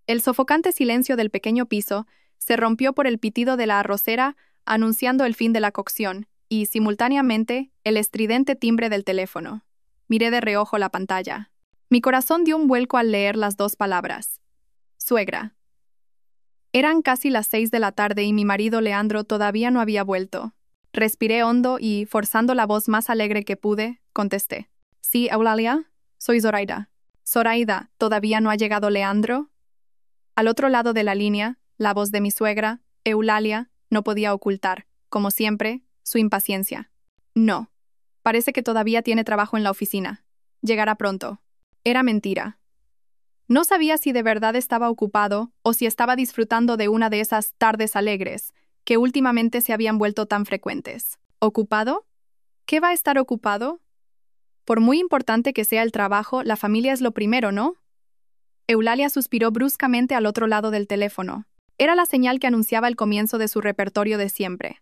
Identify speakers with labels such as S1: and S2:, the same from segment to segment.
S1: El sofocante silencio del pequeño piso se rompió por el pitido de la arrocera anunciando el fin de la cocción y, simultáneamente, el estridente timbre del teléfono. Miré de reojo la pantalla. Mi corazón dio un vuelco al leer las dos palabras. Suegra. Eran casi las 6 de la tarde y mi marido Leandro todavía no había vuelto. Respiré hondo y, forzando la voz más alegre que pude, contesté. Sí, Eulalia, soy Zoraida. Zoraida, ¿todavía no ha llegado Leandro? Al otro lado de la línea, la voz de mi suegra, Eulalia, no podía ocultar, como siempre, su impaciencia. No. Parece que todavía tiene trabajo en la oficina. Llegará pronto. Era mentira. No sabía si de verdad estaba ocupado o si estaba disfrutando de una de esas tardes alegres que últimamente se habían vuelto tan frecuentes. ¿Ocupado? ¿Qué va a estar ocupado? Por muy importante que sea el trabajo, la familia es lo primero, ¿no? Eulalia suspiró bruscamente al otro lado del teléfono. Era la señal que anunciaba el comienzo de su repertorio de siempre.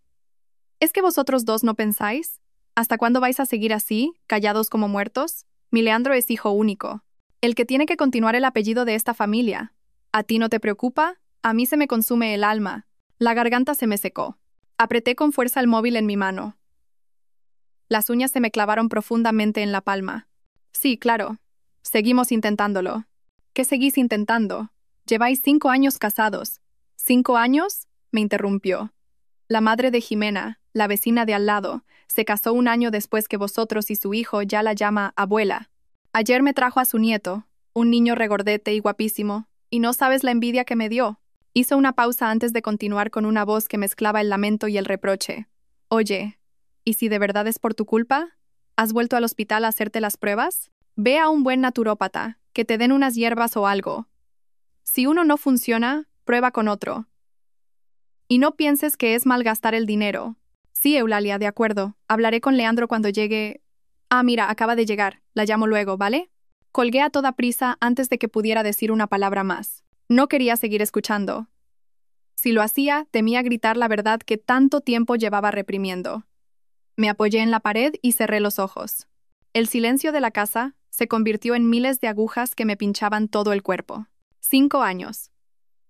S1: ¿Es que vosotros dos no pensáis? ¿Hasta cuándo vais a seguir así, callados como muertos? Mi Leandro es hijo único, el que tiene que continuar el apellido de esta familia. ¿A ti no te preocupa? A mí se me consume el alma. La garganta se me secó. Apreté con fuerza el móvil en mi mano. Las uñas se me clavaron profundamente en la palma. Sí, claro. Seguimos intentándolo. ¿Qué seguís intentando? Lleváis 5 años casados. ¿5 años? Me interrumpió. La madre de Jimena, la vecina de al lado, se casó 1 año después que vosotros y su hijo ya la llama abuela. Ayer me trajo a su nieto, un niño regordete y guapísimo, y no sabes la envidia que me dio. Hizo una pausa antes de continuar con una voz que mezclaba el lamento y el reproche. Oye, ¿y si de verdad es por tu culpa? ¿Has vuelto al hospital a hacerte las pruebas? Ve a un buen naturópata, que te den unas hierbas o algo. Si uno no funciona, prueba con otro. Y no pienses que es malgastar el dinero. Sí, Eulalia, de acuerdo. Hablaré con Leandro cuando llegue. Ah, mira, acaba de llegar. La llamo luego, ¿vale? Colgué a toda prisa antes de que pudiera decir una palabra más. No quería seguir escuchando. Si lo hacía, temía gritar la verdad que tanto tiempo llevaba reprimiendo. Me apoyé en la pared y cerré los ojos. El silencio de la casa se convirtió en miles de agujas que me pinchaban todo el cuerpo. 5 años.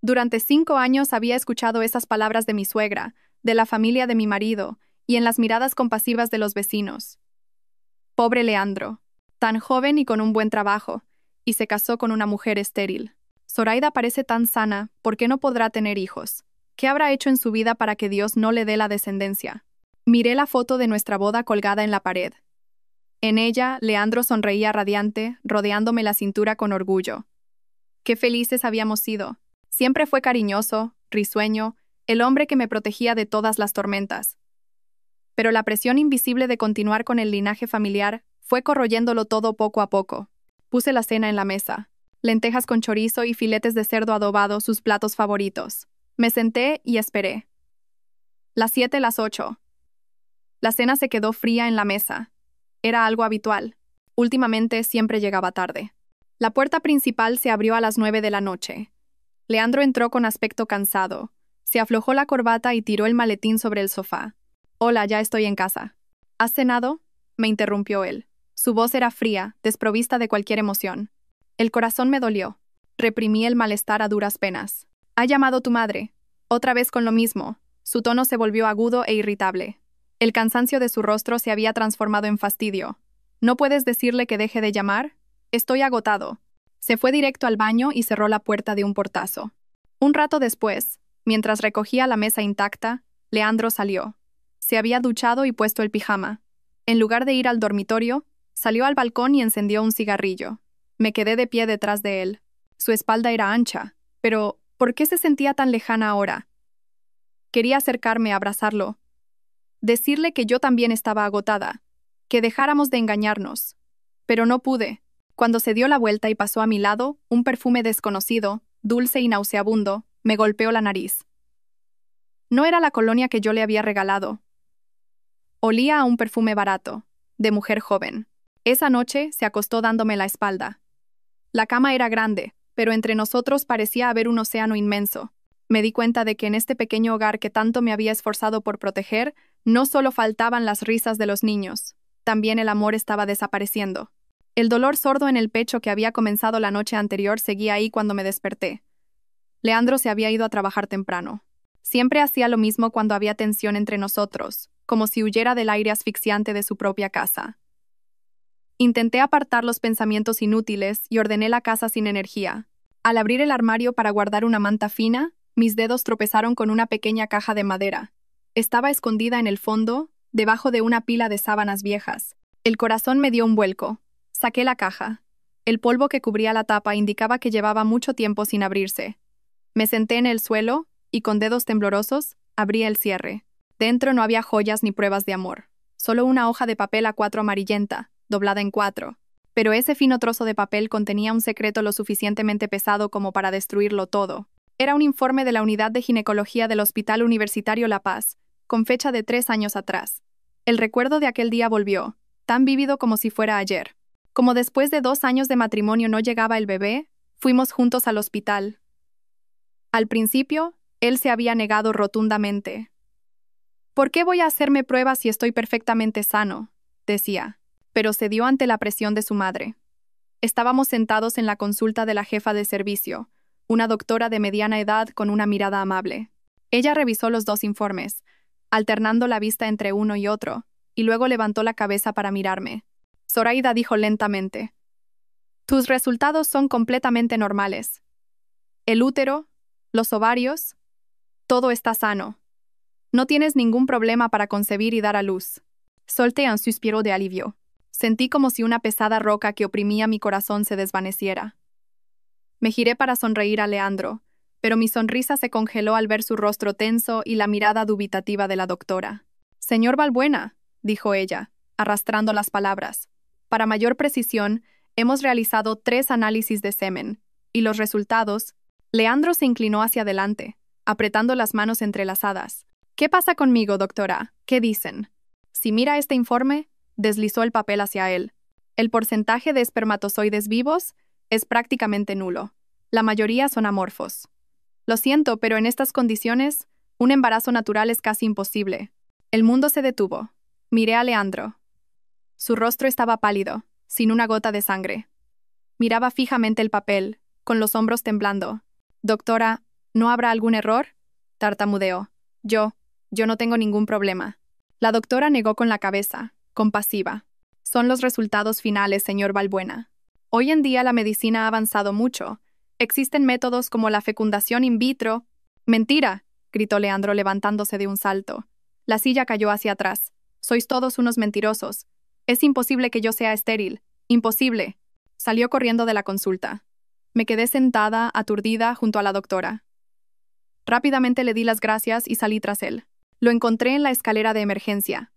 S1: Durante 5 años había escuchado esas palabras de mi suegra, de la familia de mi marido, y en las miradas compasivas de los vecinos. Pobre Leandro, tan joven y con un buen trabajo, y se casó con una mujer estéril. Zoraida parece tan sana, ¿por qué no podrá tener hijos? ¿Qué habrá hecho en su vida para que Dios no le dé la descendencia? Miré la foto de nuestra boda colgada en la pared. En ella, Leandro sonreía radiante, rodeándome la cintura con orgullo. Qué felices habíamos sido. Siempre fue cariñoso, risueño, el hombre que me protegía de todas las tormentas. Pero la presión invisible de continuar con el linaje familiar fue corroyéndolo todo poco a poco. Puse la cena en la mesa. Lentejas con chorizo y filetes de cerdo adobado, sus platos favoritos. Me senté y esperé. Las 7, las 8. La cena se quedó fría en la mesa. Era algo habitual. Últimamente siempre llegaba tarde. La puerta principal se abrió a las 9 de la noche. Leandro entró con aspecto cansado. Se aflojó la corbata y tiró el maletín sobre el sofá. Hola, ya estoy en casa. ¿Has cenado? Me interrumpió él. Su voz era fría, desprovista de cualquier emoción. El corazón me dolió. Reprimí el malestar a duras penas. ¿Ha llamado tu madre? Otra vez con lo mismo. Su tono se volvió agudo e irritable. El cansancio de su rostro se había transformado en fastidio. ¿No puedes decirle que deje de llamar? Estoy agotado. Se fue directo al baño y cerró la puerta de un portazo. Un rato después, mientras recogía la mesa intacta, Leandro salió. Se había duchado y puesto el pijama. En lugar de ir al dormitorio, salió al balcón y encendió un cigarrillo. Me quedé de pie detrás de él. Su espalda era ancha, pero ¿por qué se sentía tan lejana ahora? Quería acercarme a abrazarlo. Decirle que yo también estaba agotada, que dejáramos de engañarnos. Pero no pude. Cuando se dio la vuelta y pasó a mi lado, un perfume desconocido, dulce y nauseabundo, me golpeó la nariz. No era la colonia que yo le había regalado. Olía a un perfume barato, de mujer joven. Esa noche se acostó dándome la espalda. La cama era grande, pero entre nosotros parecía haber un océano inmenso. Me di cuenta de que en este pequeño hogar que tanto me había esforzado por proteger, no solo faltaban las risas de los niños, también el amor estaba desapareciendo. El dolor sordo en el pecho que había comenzado la noche anterior seguía ahí cuando me desperté. Leandro se había ido a trabajar temprano. Siempre hacía lo mismo cuando había tensión entre nosotros, como si huyera del aire asfixiante de su propia casa. Intenté apartar los pensamientos inútiles y ordené la casa sin energía. Al abrir el armario para guardar una manta fina, mis dedos tropezaron con una pequeña caja de madera. Estaba escondida en el fondo, debajo de una pila de sábanas viejas. El corazón me dio un vuelco. Saqué la caja. El polvo que cubría la tapa indicaba que llevaba mucho tiempo sin abrirse. Me senté en el suelo y, con dedos temblorosos, abrí el cierre. Dentro no había joyas ni pruebas de amor. Solo una hoja de papel A4 amarillenta, doblada en 4. Pero ese fino trozo de papel contenía un secreto lo suficientemente pesado como para destruirlo todo. Era un informe de la Unidad de Ginecología del Hospital Universitario La Paz, con fecha de 3 años atrás. El recuerdo de aquel día volvió, tan vívido como si fuera ayer. Como después de 2 años de matrimonio no llegaba el bebé, fuimos juntos al hospital. Al principio, él se había negado rotundamente. ¿Por qué voy a hacerme pruebas si estoy perfectamente sano?, decía, pero cedió ante la presión de su madre. Estábamos sentados en la consulta de la jefa de servicio, una doctora de mediana edad con una mirada amable. Ella revisó los 2 informes, alternando la vista entre uno y otro, y luego levantó la cabeza para mirarme. Zoraida dijo lentamente: «Tus resultados son completamente normales. El útero, los ovarios, todo está sano. No tienes ningún problema para concebir y dar a luz». Solté un suspiro de alivio. Sentí como si una pesada roca que oprimía mi corazón se desvaneciera. Me giré para sonreír a Leandro, pero mi sonrisa se congeló al ver su rostro tenso y la mirada dubitativa de la doctora. «Señor Balbuena», dijo ella, arrastrando las palabras. «Para mayor precisión, hemos realizado 3 análisis de semen, y los resultados». Leandro se inclinó hacia adelante, apretando las manos entrelazadas. «¿Qué pasa conmigo, doctora? ¿Qué dicen?» «Si mira este informe», deslizó el papel hacia él. «El porcentaje de espermatozoides vivos es prácticamente nulo. La mayoría son amorfos. Lo siento, pero en estas condiciones, un embarazo natural es casi imposible». El mundo se detuvo. Miré a Leandro. Su rostro estaba pálido, sin una gota de sangre. Miraba fijamente el papel, con los hombros temblando. «Doctora, ¿no habrá algún error?», tartamudeó. Yo no tengo ningún problema». La doctora negó con la cabeza, compasiva. «Son los resultados finales, señor Balbuena. Hoy en día la medicina ha avanzado mucho. Existen métodos como la fecundación in vitro». «¡Mentira!», gritó Leandro levantándose de un salto. La silla cayó hacia atrás. «Sois todos unos mentirosos. Es imposible que yo sea estéril. Imposible». Salió corriendo de la consulta. Me quedé sentada, aturdida, junto a la doctora. Rápidamente le di las gracias y salí tras él. Lo encontré en la escalera de emergencia.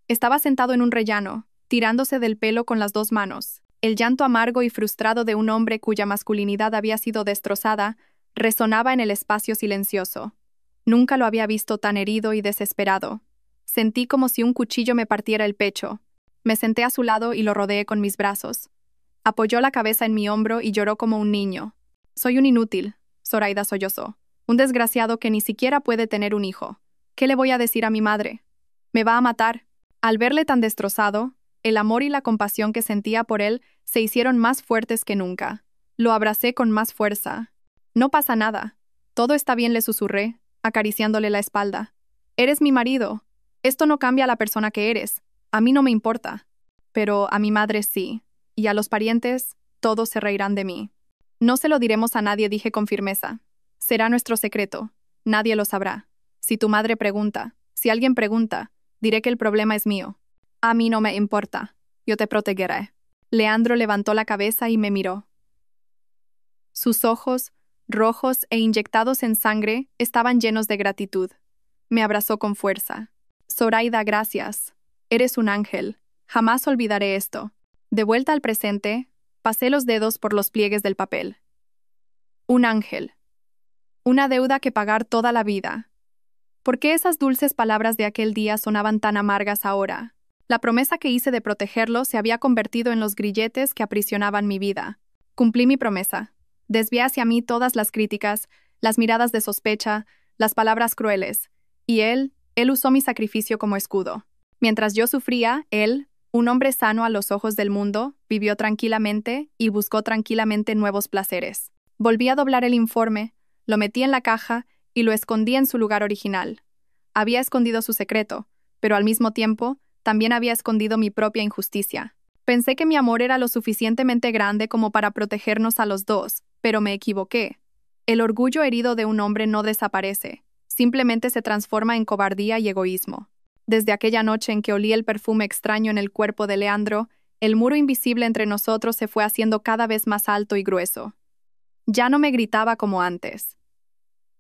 S1: Estaba sentado en un rellano, tirándose del pelo con las 2 manos. El llanto amargo y frustrado de un hombre cuya masculinidad había sido destrozada resonaba en el espacio silencioso. Nunca lo había visto tan herido y desesperado. Sentí como si un cuchillo me partiera el pecho. Me senté a su lado y lo rodeé con mis brazos. Apoyó la cabeza en mi hombro y lloró como un niño. «Soy un inútil», Zoraida sollozó. «Un desgraciado que ni siquiera puede tener un hijo. ¿Qué le voy a decir a mi madre? Me va a matar». Al verle tan destrozado, el amor y la compasión que sentía por él se hicieron más fuertes que nunca. Lo abracé con más fuerza. «No pasa nada. Todo está bien», le susurré, acariciándole la espalda. «Eres mi marido. Esto no cambia a la persona que eres. A mí no me importa. Pero a mi madre sí. Y a los parientes, todos se reirán de mí». «No se lo diremos a nadie», dije con firmeza. «Será nuestro secreto. Nadie lo sabrá. Si tu madre pregunta, si alguien pregunta, diré que el problema es mío. A mí no me importa. Yo te protegeré». Leandro levantó la cabeza y me miró. Sus ojos, rojos e inyectados en sangre, estaban llenos de gratitud. Me abrazó con fuerza. «Zoraida, gracias. Eres un ángel. Jamás olvidaré esto». De vuelta al presente, pasé los dedos por los pliegues del papel. Un ángel. Una deuda que pagar toda la vida. ¿Por qué esas dulces palabras de aquel día sonaban tan amargas ahora? La promesa que hice de protegerlo se había convertido en los grilletes que aprisionaban mi vida. Cumplí mi promesa. Desvié hacia mí todas las críticas, las miradas de sospecha, las palabras crueles. Y él usó mi sacrificio como escudo. Mientras yo sufría, él, un hombre sano a los ojos del mundo, vivió tranquilamente y buscó tranquilamente nuevos placeres. Volví a doblar el informe, Lo metí en la caja y lo escondí en su lugar original. Había escondido su secreto, pero al mismo tiempo, también había escondido mi propia injusticia. Pensé que mi amor era lo suficientemente grande como para protegernos a los dos, pero me equivoqué. El orgullo herido de un hombre no desaparece, simplemente se transforma en cobardía y egoísmo. Desde aquella noche en que olí el perfume extraño en el cuerpo de Leandro, el muro invisible entre nosotros se fue haciendo cada vez más alto y grueso. Ya no me gritaba como antes.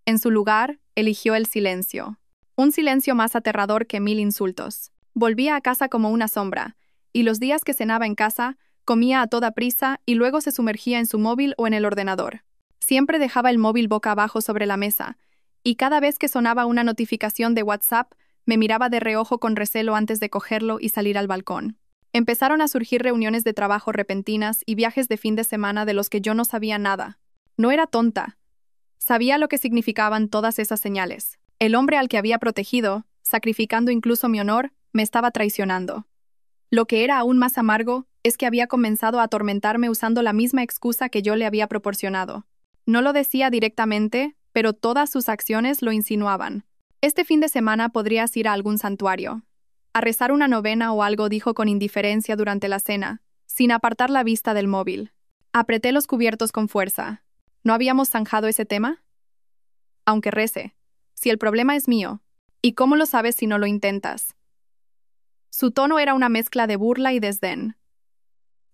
S1: En su lugar, eligió el silencio. Un silencio más aterrador que 1000 insultos. Volvía a casa como una sombra, y los días que cenaba en casa, comía a toda prisa y luego se sumergía en su móvil o en el ordenador. Siempre dejaba el móvil boca abajo sobre la mesa, y cada vez que sonaba una notificación de WhatsApp, me miraba de reojo con recelo antes de cogerlo y salir al balcón. Empezaron a surgir reuniones de trabajo repentinas y viajes de fin de semana de los que yo no sabía nada. No era tonta. Sabía lo que significaban todas esas señales. El hombre al que había protegido, sacrificando incluso mi honor, me estaba traicionando. Lo que era aún más amargo es que había comenzado a atormentarme usando la misma excusa que yo le había proporcionado. No lo decía directamente, pero todas sus acciones lo insinuaban. Este fin de semana podrías ir a algún santuario. A rezar una novena o algo, dijo con indiferencia durante la cena, sin apartar la vista del móvil. Apreté los cubiertos con fuerza. ¿No habíamos zanjado ese tema? Aunque rece. Si el problema es mío. ¿Y cómo lo sabes si no lo intentas? Su tono era una mezcla de burla y desdén.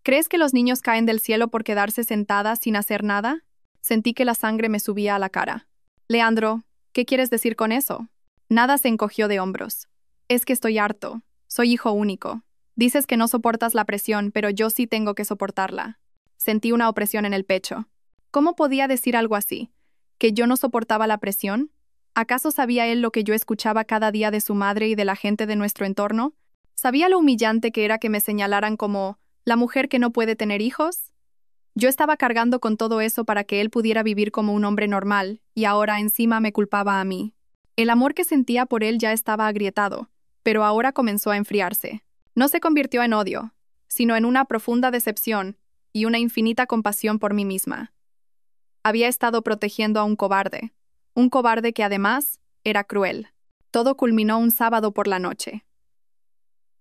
S1: ¿Crees que los niños caen del cielo por quedarse sentadas sin hacer nada? Sentí que la sangre me subía a la cara. Leandro, ¿qué quieres decir con eso? Nada, se encogió de hombros. Es que estoy harto. Soy hijo único. Dices que no soportas la presión, pero yo sí tengo que soportarla. Sentí una opresión en el pecho. ¿Cómo podía decir algo así? ¿Que yo no soportaba la presión? ¿Acaso sabía él lo que yo escuchaba cada día de su madre y de la gente de nuestro entorno? ¿Sabía lo humillante que era que me señalaran como la mujer que no puede tener hijos? Yo estaba cargando con todo eso para que él pudiera vivir como un hombre normal, y ahora encima me culpaba a mí. El amor que sentía por él ya estaba agrietado, pero ahora comenzó a enfriarse. No se convirtió en odio, sino en una profunda decepción y una infinita compasión por mí misma. Había estado protegiendo a un cobarde que además era cruel. Todo culminó un sábado por la noche.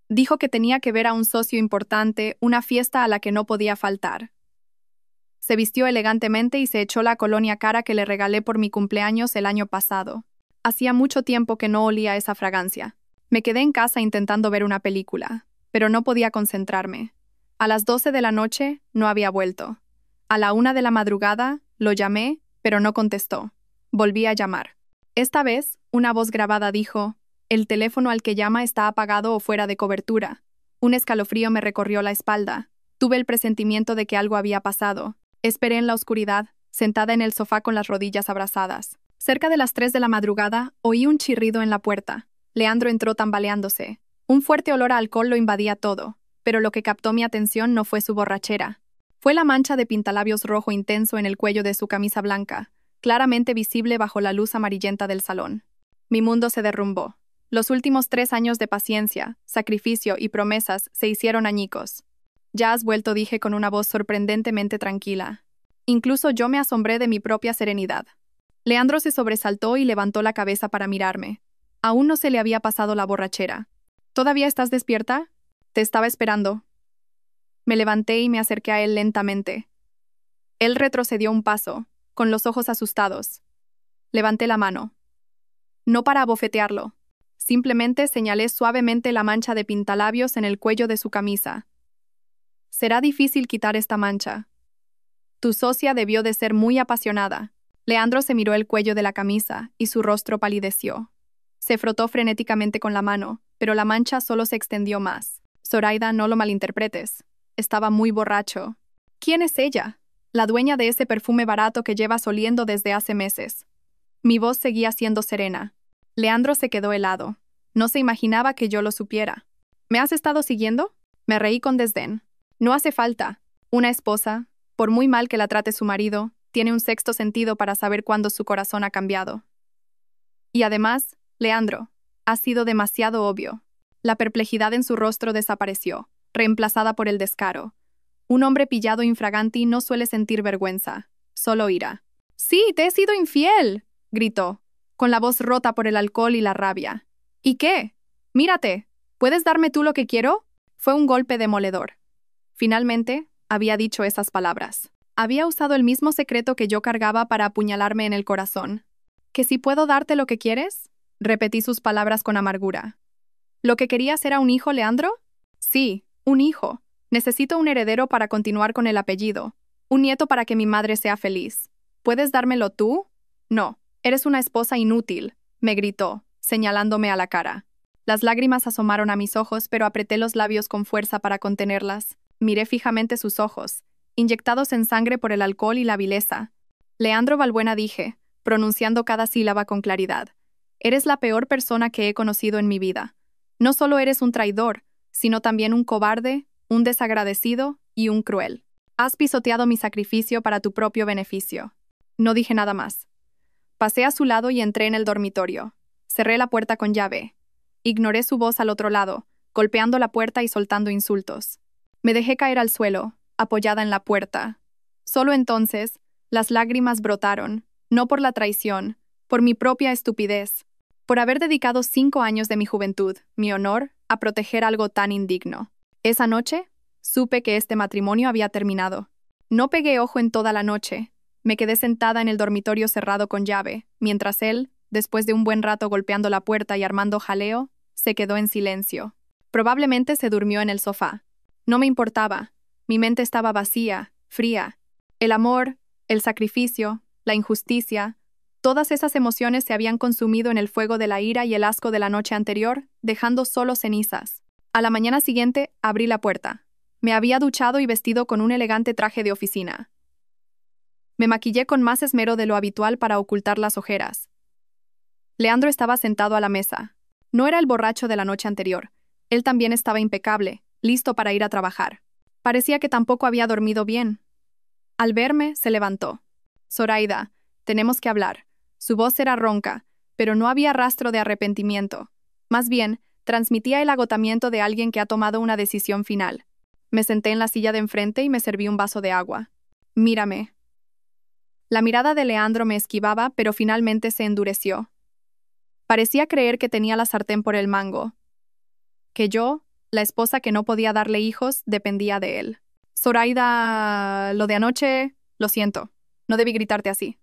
S1: Dijo que tenía que ver a un socio importante, una fiesta a la que no podía faltar. Se vistió elegantemente y se echó la colonia cara que le regalé por mi cumpleaños el año pasado. Hacía mucho tiempo que no olía esa fragancia. Me quedé en casa intentando ver una película, pero no podía concentrarme. A las 12 de la noche no había vuelto. A la 1 de la madrugada lo llamé, pero no contestó. Volví a llamar. Esta vez, una voz grabada dijo: «El teléfono al que llama está apagado o fuera de cobertura». Un escalofrío me recorrió la espalda. Tuve el presentimiento de que algo había pasado. Esperé en la oscuridad, sentada en el sofá con las rodillas abrazadas. Cerca de las 3 de la madrugada, oí un chirrido en la puerta. Leandro entró tambaleándose. Un fuerte olor a alcohol lo invadía todo, pero lo que captó mi atención no fue su borrachera. Fue la mancha de pintalabios rojo intenso en el cuello de su camisa blanca, claramente visible bajo la luz amarillenta del salón. Mi mundo se derrumbó. Los últimos 3 años de paciencia, sacrificio y promesas se hicieron añicos. «Ya has vuelto», dije con una voz sorprendentemente tranquila. Incluso yo me asombré de mi propia serenidad. Leandro se sobresaltó y levantó la cabeza para mirarme. Aún no se le había pasado la borrachera. «¿Todavía estás despierta? Te estaba esperando». Me levanté y me acerqué a él lentamente. Él retrocedió un paso, con los ojos asustados. Levanté la mano. No para abofetearlo. Simplemente señalé suavemente la mancha de pintalabios en el cuello de su camisa. «Será difícil quitar esta mancha. Tu socia debió de ser muy apasionada». Leandro se miró el cuello de la camisa y su rostro palideció. Se frotó frenéticamente con la mano, pero la mancha solo se extendió más. «Zoraida, no lo malinterpretes. Estaba muy borracho». «¿Quién es ella?» «La dueña de ese perfume barato que llevas oliendo desde hace meses». Mi voz seguía siendo serena. Leandro se quedó helado. No se imaginaba que yo lo supiera. «¿Me has estado siguiendo?» Me reí con desdén. «No hace falta. Una esposa, por muy mal que la trate su marido, tiene un sexto sentido para saber cuándo su corazón ha cambiado. Y además, Leandro, ha sido demasiado obvio». La perplejidad en su rostro desapareció, reemplazada por el descaro. Un hombre pillado infraganti no suele sentir vergüenza, solo ira. Sí, te he sido infiel, gritó, con la voz rota por el alcohol y la rabia. ¿Y qué? Mírate, ¿puedes darme tú lo que quiero? Fue un golpe demoledor. Finalmente, había dicho esas palabras. Había usado el mismo secreto que yo cargaba para apuñalarme en el corazón. ¿Que si puedo darte lo que quieres? Repetí sus palabras con amargura. ¿Lo que querías era un hijo, Leandro? Sí, un hijo. Necesito un heredero para continuar con el apellido. Un nieto para que mi madre sea feliz. ¿Puedes dármelo tú? No, eres una esposa inútil, me gritó, señalándome a la cara. Las lágrimas asomaron a mis ojos, pero apreté los labios con fuerza para contenerlas. Miré fijamente sus ojos, inyectados en sangre por el alcohol y la vileza. Leandro Balbuena, dije, pronunciando cada sílaba con claridad. Eres la peor persona que he conocido en mi vida. No solo eres un traidor, sino también un cobarde, un desagradecido y un cruel. Has pisoteado mi sacrificio para tu propio beneficio. No dije nada más. Pasé a su lado y entré en el dormitorio. Cerré la puerta con llave. Ignoré su voz al otro lado, golpeando la puerta y soltando insultos. Me dejé caer al suelo, apoyada en la puerta. Solo entonces, las lágrimas brotaron, no por la traición, por mi propia estupidez, por haber dedicado 5 años de mi juventud, mi honor, a proteger algo tan indigno. Esa noche, supe que este matrimonio había terminado. No pegué ojo en toda la noche. Me quedé sentada en el dormitorio cerrado con llave, mientras él, después de un buen rato golpeando la puerta y armando jaleo, se quedó en silencio. Probablemente se durmió en el sofá. No me importaba. Mi mente estaba vacía, fría. El amor, el sacrificio, la injusticia, todas esas emociones se habían consumido en el fuego de la ira y el asco de la noche anterior, dejando solo cenizas. A la mañana siguiente, abrí la puerta. Me había duchado y vestido con un elegante traje de oficina. Me maquillé con más esmero de lo habitual para ocultar las ojeras. Leandro estaba sentado a la mesa. No era el borracho de la noche anterior. Él también estaba impecable, listo para ir a trabajar. Parecía que tampoco había dormido bien. Al verme, se levantó. Zoraida, tenemos que hablar. Su voz era ronca, pero no había rastro de arrepentimiento. Más bien, transmitía el agotamiento de alguien que ha tomado una decisión final. Me senté en la silla de enfrente y me serví un vaso de agua. Mírame. La mirada de Leandro me esquivaba, pero finalmente se endureció. Parecía creer que tenía la sartén por el mango. Que yo, la esposa que no podía darle hijos, dependía de él. Zoraida, lo de anoche, lo siento. No debí gritarte así.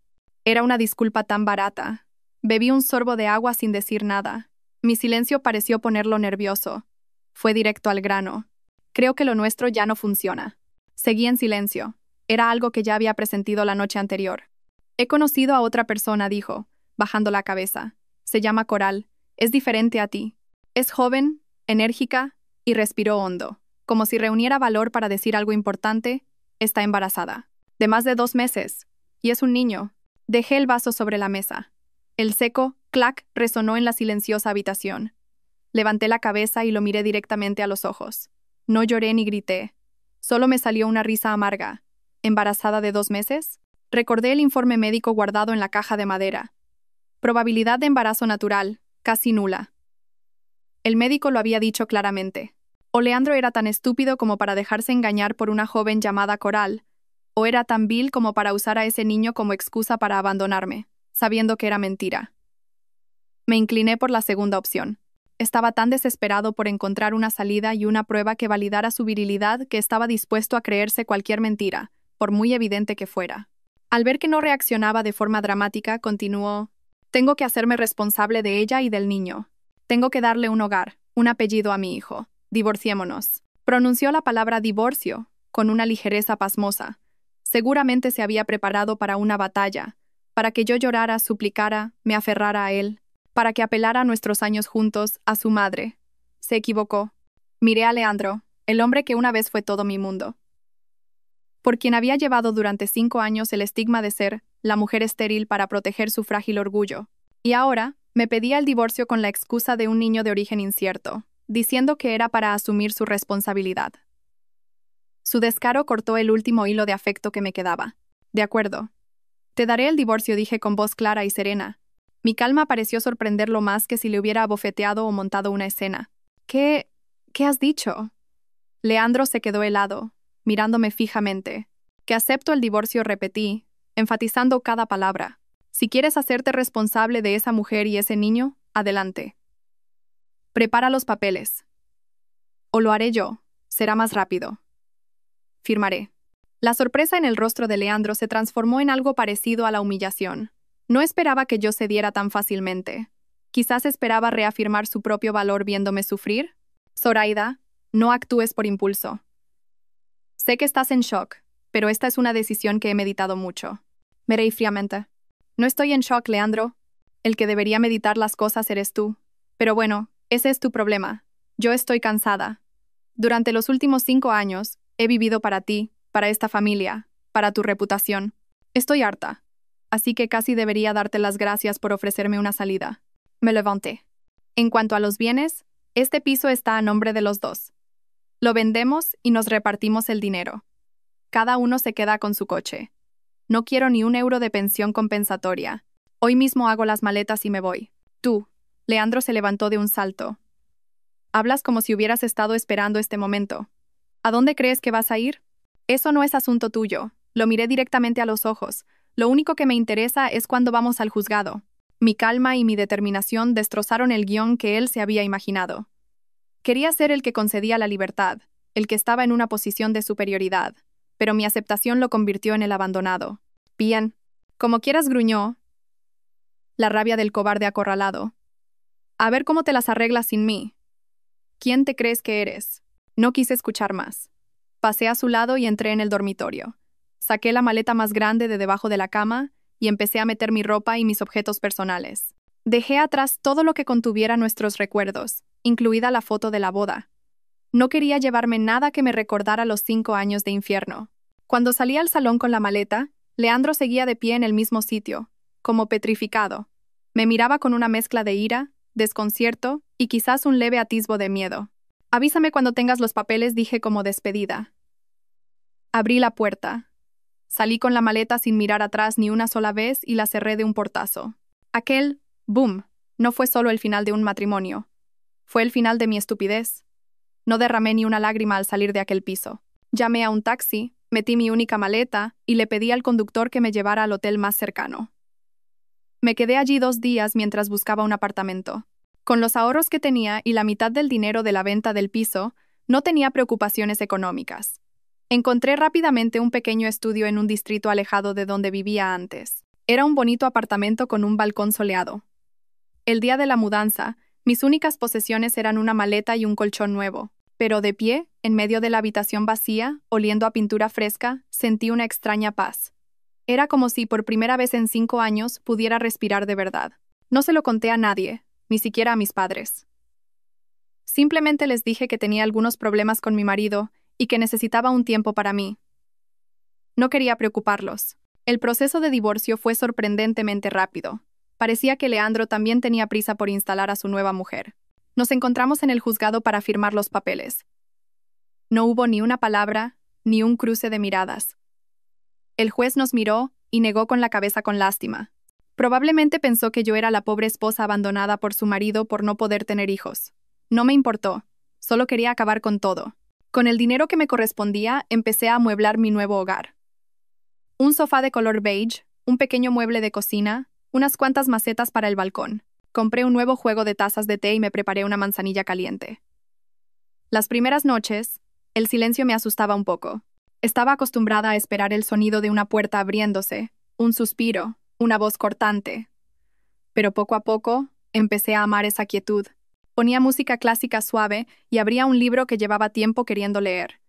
S1: Era una disculpa tan barata. Bebí un sorbo de agua sin decir nada. Mi silencio pareció ponerlo nervioso. Fue directo al grano. Creo que lo nuestro ya no funciona. Seguí en silencio. Era algo que ya había presentido la noche anterior. He conocido a otra persona, dijo, bajando la cabeza. Se llama Coral. Es diferente a ti. Es joven, enérgica, y respiró hondo, como si reuniera valor para decir algo importante. Está embarazada. De más de 2 meses. Y es un niño. Dejé el vaso sobre la mesa. El seco clac resonó en la silenciosa habitación. Levanté la cabeza y lo miré directamente a los ojos. No lloré ni grité. Solo me salió una risa amarga. ¿Embarazada de 2 meses? Recordé el informe médico guardado en la caja de madera. Probabilidad de embarazo natural, casi nula. El médico lo había dicho claramente. O Leandro era tan estúpido como para dejarse engañar por una joven llamada Coral, o era tan vil como para usar a ese niño como excusa para abandonarme, sabiendo que era mentira. Me incliné por la segunda opción. Estaba tan desesperado por encontrar una salida y una prueba que validara su virilidad que estaba dispuesto a creerse cualquier mentira, por muy evidente que fuera. Al ver que no reaccionaba de forma dramática, continuó: «Tengo que hacerme responsable de ella y del niño. Tengo que darle un hogar, un apellido a mi hijo. Divorciémonos». Pronunció la palabra divorcio, con una ligereza pasmosa. Seguramente se había preparado para una batalla, para que yo llorara, suplicara, me aferrara a él, para que apelara a nuestros años juntos, a su madre. Se equivocó. Miré a Leandro, el hombre que una vez fue todo mi mundo, por quien había llevado durante 5 años el estigma de ser la mujer estéril para proteger su frágil orgullo. Y ahora, me pedía el divorcio con la excusa de un niño de origen incierto, diciendo que era para asumir su responsabilidad. Su descaro cortó el último hilo de afecto que me quedaba. «De acuerdo. Te daré el divorcio», dije con voz clara y serena. Mi calma pareció sorprenderlo más que si le hubiera abofeteado o montado una escena. ¿Qué has dicho?» Leandro se quedó helado, mirándome fijamente. «Que acepto el divorcio», repetí, enfatizando cada palabra. Si quieres hacerte responsable de esa mujer y ese niño, adelante. Prepara los papeles. O lo haré yo. Será más rápido. Firmaré. La sorpresa en el rostro de Leandro se transformó en algo parecido a la humillación. No esperaba que yo cediera tan fácilmente. Quizás esperaba reafirmar su propio valor viéndome sufrir. Zoraida, no actúes por impulso. Sé que estás en shock, pero esta es una decisión que he meditado mucho. Miré fríamente. No estoy en shock, Leandro. El que debería meditar las cosas eres tú. Pero bueno, ese es tu problema. Yo estoy cansada. Durante los últimos 5 años, he vivido para ti, para esta familia, para tu reputación. Estoy harta. Así que casi debería darte las gracias por ofrecerme una salida. Me levanté. En cuanto a los bienes, este piso está a nombre de los dos. Lo vendemos y nos repartimos el dinero. Cada uno se queda con su coche. No quiero ni un euro de pensión compensatoria. Hoy mismo hago las maletas y me voy. Tú. Leandro se levantó de un salto. Hablas como si hubieras estado esperando este momento. ¿A dónde crees que vas a ir? Eso no es asunto tuyo. Lo miré directamente a los ojos. Lo único que me interesa es cuando vamos al juzgado. Mi calma y mi determinación destrozaron el guión que él se había imaginado. Quería ser el que concedía la libertad, el que estaba en una posición de superioridad, pero mi aceptación lo convirtió en el abandonado. Bien. Como quieras, gruñó. La rabia del cobarde acorralado. A ver cómo te las arreglas sin mí. ¿Quién te crees que eres? No quise escuchar más. Pasé a su lado y entré en el dormitorio. Saqué la maleta más grande de debajo de la cama y empecé a meter mi ropa y mis objetos personales. Dejé atrás todo lo que contuviera nuestros recuerdos, incluida la foto de la boda. No quería llevarme nada que me recordara los 5 años de infierno. Cuando salí al salón con la maleta, Leandro seguía de pie en el mismo sitio, como petrificado. Me miraba con una mezcla de ira, desconcierto y quizás un leve atisbo de miedo. Avísame cuando tengas los papeles, dije como despedida. Abrí la puerta. Salí con la maleta sin mirar atrás ni una sola vez y la cerré de un portazo. Aquel boom no fue solo el final de un matrimonio. Fue el final de mi estupidez. No derramé ni una lágrima al salir de aquel piso. Llamé a un taxi, metí mi única maleta y le pedí al conductor que me llevara al hotel más cercano. Me quedé allí 2 días mientras buscaba un apartamento. Con los ahorros que tenía y la mitad del dinero de la venta del piso, no tenía preocupaciones económicas. Encontré rápidamente un pequeño estudio en un distrito alejado de donde vivía antes. Era un bonito apartamento con un balcón soleado. El día de la mudanza, mis únicas posesiones eran una maleta y un colchón nuevo, pero de pie, en medio de la habitación vacía, oliendo a pintura fresca, sentí una extraña paz. Era como si por primera vez en 5 años pudiera respirar de verdad. No se lo conté a nadie, ni siquiera a mis padres. Simplemente les dije que tenía algunos problemas con mi marido y que necesitaba un tiempo para mí. No quería preocuparlos. El proceso de divorcio fue sorprendentemente rápido. Parecía que Leandro también tenía prisa por instalar a su nueva mujer. Nos encontramos en el juzgado para firmar los papeles. No hubo ni una palabra, ni un cruce de miradas. El juez nos miró y negó con la cabeza con lástima. Probablemente pensó que yo era la pobre esposa abandonada por su marido por no poder tener hijos. No me importó. Solo quería acabar con todo. Con el dinero que me correspondía, empecé a amueblar mi nuevo hogar. Un sofá de color beige, un pequeño mueble de cocina, unas cuantas macetas para el balcón. Compré un nuevo juego de tazas de té y me preparé una manzanilla caliente. Las primeras noches, el silencio me asustaba un poco. Estaba acostumbrada a esperar el sonido de una puerta abriéndose, un suspiro, una voz cortante. Pero poco a poco, empecé a amar esa quietud. Ponía música clásica suave y abría un libro que llevaba tiempo queriendo leer.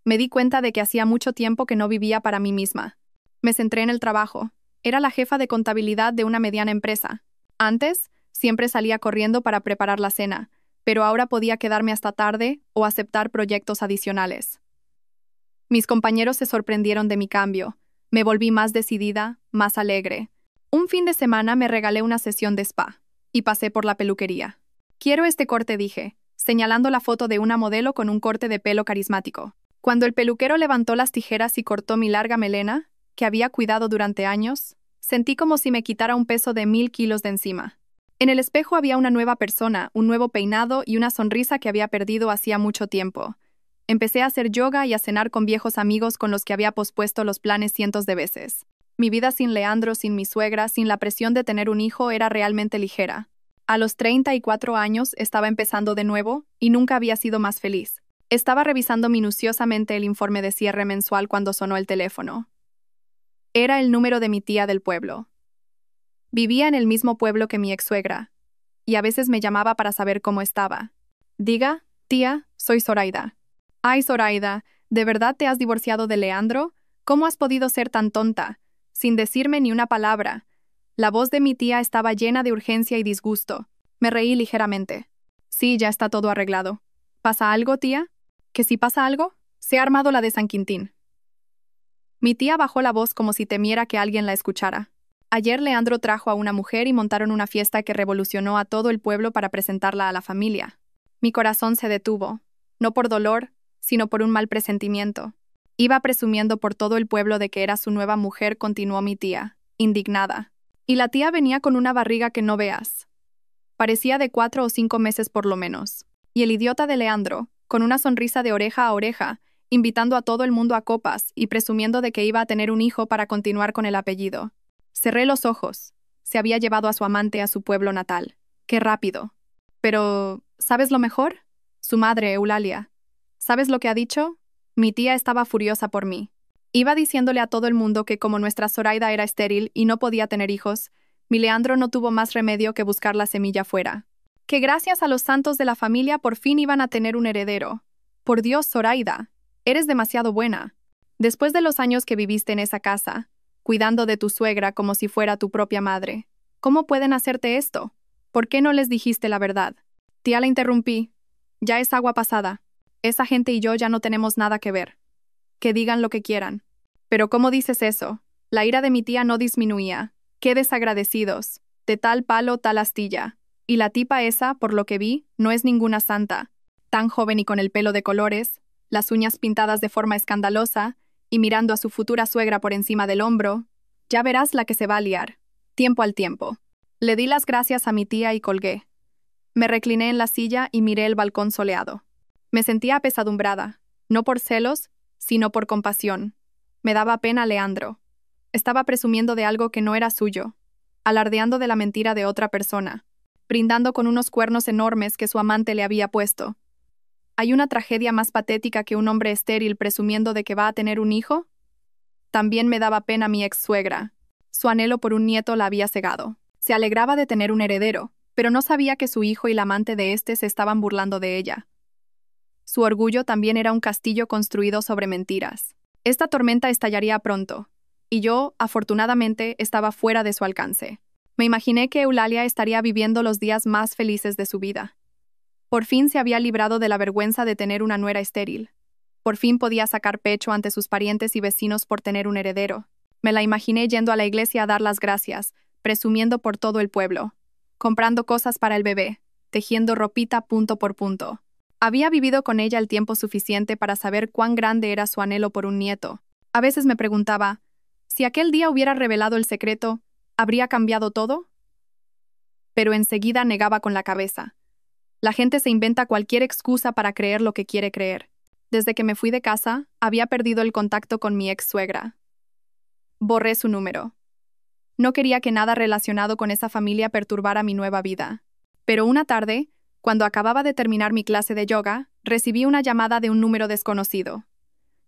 S1: Me di cuenta de que hacía mucho tiempo que no vivía para mí misma. Me centré en el trabajo. Era la jefa de contabilidad de una mediana empresa. Antes, siempre salía corriendo para preparar la cena, pero ahora podía quedarme hasta tarde o aceptar proyectos adicionales. Mis compañeros se sorprendieron de mi cambio. Me volví más decidida, más alegre. Un fin de semana me regalé una sesión de spa y pasé por la peluquería. Quiero este corte, dije, señalando la foto de una modelo con un corte de pelo carismático. Cuando el peluquero levantó las tijeras y cortó mi larga melena, que había cuidado durante años, sentí como si me quitara un peso de 1000 kilos de encima. En el espejo había una nueva persona, un nuevo peinado y una sonrisa que había perdido hacía mucho tiempo. Empecé a hacer yoga y a cenar con viejos amigos con los que había pospuesto los planes cientos de veces. Mi vida sin Leandro, sin mi suegra, sin la presión de tener un hijo era realmente ligera. A los 34 años estaba empezando de nuevo y nunca había sido más feliz. Estaba revisando minuciosamente el informe de cierre mensual cuando sonó el teléfono. Era el número de mi tía del pueblo. Vivía en el mismo pueblo que mi ex-suegra, y a veces me llamaba para saber cómo estaba. Diga, tía, soy Zoraida. Ay, Zoraida, ¿de verdad te has divorciado de Leandro? ¿Cómo has podido ser tan tonta? Sin decirme ni una palabra. La voz de mi tía estaba llena de urgencia y disgusto. Me reí ligeramente. Sí, ya está todo arreglado. ¿Pasa algo, tía? ¿Que si pasa algo? Se ha armado la de San Quintín. Mi tía bajó la voz como si temiera que alguien la escuchara. Ayer Leandro trajo a una mujer y montaron una fiesta que revolucionó a todo el pueblo para presentarla a la familia. Mi corazón se detuvo, no por dolor, sino por un mal presentimiento. Iba presumiendo por todo el pueblo de que era su nueva mujer, continuó mi tía, indignada. Y la tía venía con una barriga que no veas. Parecía de 4 o 5 meses por lo menos. Y el idiota de Leandro, con una sonrisa de oreja a oreja, invitando a todo el mundo a copas y presumiendo de que iba a tener un hijo para continuar con el apellido. Cerré los ojos. Se había llevado a su amante a su pueblo natal. ¡Qué rápido! Pero, ¿sabes lo mejor? Su madre, Eulalia. ¿Sabes lo que ha dicho? Mi tía estaba furiosa por mí. Iba diciéndole a todo el mundo que como nuestra Zoraida era estéril y no podía tener hijos, mi Leandro no tuvo más remedio que buscar la semilla fuera. Que gracias a los santos de la familia por fin iban a tener un heredero. Por Dios, Zoraida, eres demasiado buena. Después de los años que viviste en esa casa, cuidando de tu suegra como si fuera tu propia madre, ¿cómo pueden hacerte esto? ¿Por qué no les dijiste la verdad? Tía, la interrumpí. Ya es agua pasada. Esa gente y yo ya no tenemos nada que ver. Que digan lo que quieran. Pero ¿cómo dices eso? La ira de mi tía no disminuía. ¡Qué desagradecidos! De tal palo, tal astilla. Y la tipa esa, por lo que vi, no es ninguna santa. Tan joven y con el pelo de colores, las uñas pintadas de forma escandalosa, y mirando a su futura suegra por encima del hombro. Ya verás la que se va a liar. Tiempo al tiempo. Le di las gracias a mi tía y colgué. Me recliné en la silla y miré el balcón soleado. Me sentía apesadumbrada, no por celos, sino por compasión. Me daba pena Leandro. Estaba presumiendo de algo que no era suyo, alardeando de la mentira de otra persona, brindando con unos cuernos enormes que su amante le había puesto. ¿Hay una tragedia más patética que un hombre estéril presumiendo de que va a tener un hijo? También me daba pena mi ex-suegra. Su anhelo por un nieto la había cegado. Se alegraba de tener un heredero, pero no sabía que su hijo y la amante de éste se estaban burlando de ella. Su orgullo también era un castillo construido sobre mentiras. Esta tormenta estallaría pronto, y yo, afortunadamente, estaba fuera de su alcance. Me imaginé que Eulalia estaría viviendo los días más felices de su vida. Por fin se había librado de la vergüenza de tener una nuera estéril. Por fin podía sacar pecho ante sus parientes y vecinos por tener un heredero. Me la imaginé yendo a la iglesia a dar las gracias, presumiendo por todo el pueblo, comprando cosas para el bebé, tejiendo ropita punto por punto. Había vivido con ella el tiempo suficiente para saber cuán grande era su anhelo por un nieto. A veces me preguntaba, si aquel día hubiera revelado el secreto, ¿habría cambiado todo? Pero enseguida negaba con la cabeza. La gente se inventa cualquier excusa para creer lo que quiere creer. Desde que me fui de casa, había perdido el contacto con mi ex-suegra. Borré su número. No quería que nada relacionado con esa familia perturbara mi nueva vida. Pero una tarde, cuando acababa de terminar mi clase de yoga, recibí una llamada de un número desconocido.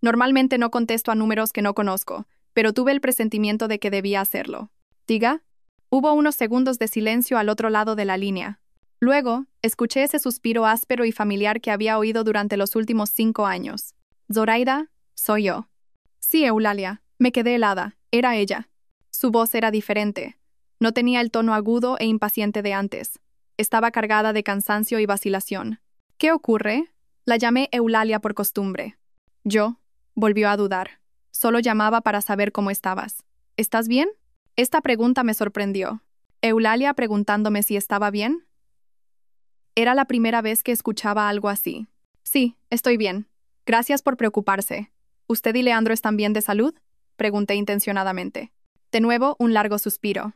S1: Normalmente no contesto a números que no conozco, pero tuve el presentimiento de que debía hacerlo. Diga. Hubo unos segundos de silencio al otro lado de la línea. Luego, escuché ese suspiro áspero y familiar que había oído durante los últimos 5 años. Zoraida, soy yo. Sí, Eulalia, me quedé helada. Era ella. Su voz era diferente. No tenía el tono agudo e impaciente de antes. Estaba cargada de cansancio y vacilación. ¿Qué ocurre? La llamé Eulalia por costumbre. Yo, volvió a dudar. Solo llamaba para saber cómo estabas. ¿Estás bien? Esta pregunta me sorprendió. Eulalia preguntándome si estaba bien. Era la primera vez que escuchaba algo así. Sí, estoy bien. Gracias por preocuparse. ¿Usted y Leandro están bien de salud? Pregunté intencionadamente. De nuevo, un largo suspiro.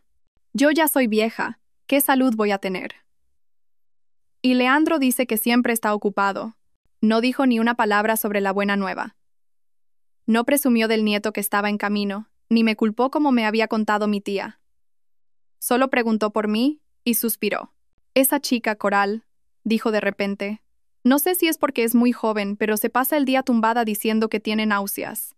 S1: Yo ya soy vieja. ¿Qué salud voy a tener? Y Leandro dice que siempre está ocupado. No dijo ni una palabra sobre la buena nueva. No presumió del nieto que estaba en camino, ni me culpó como me había contado mi tía. Solo preguntó por mí y suspiró. Esa chica, Coral, dijo de repente. No sé si es porque es muy joven, pero se pasa el día tumbada diciendo que tiene náuseas.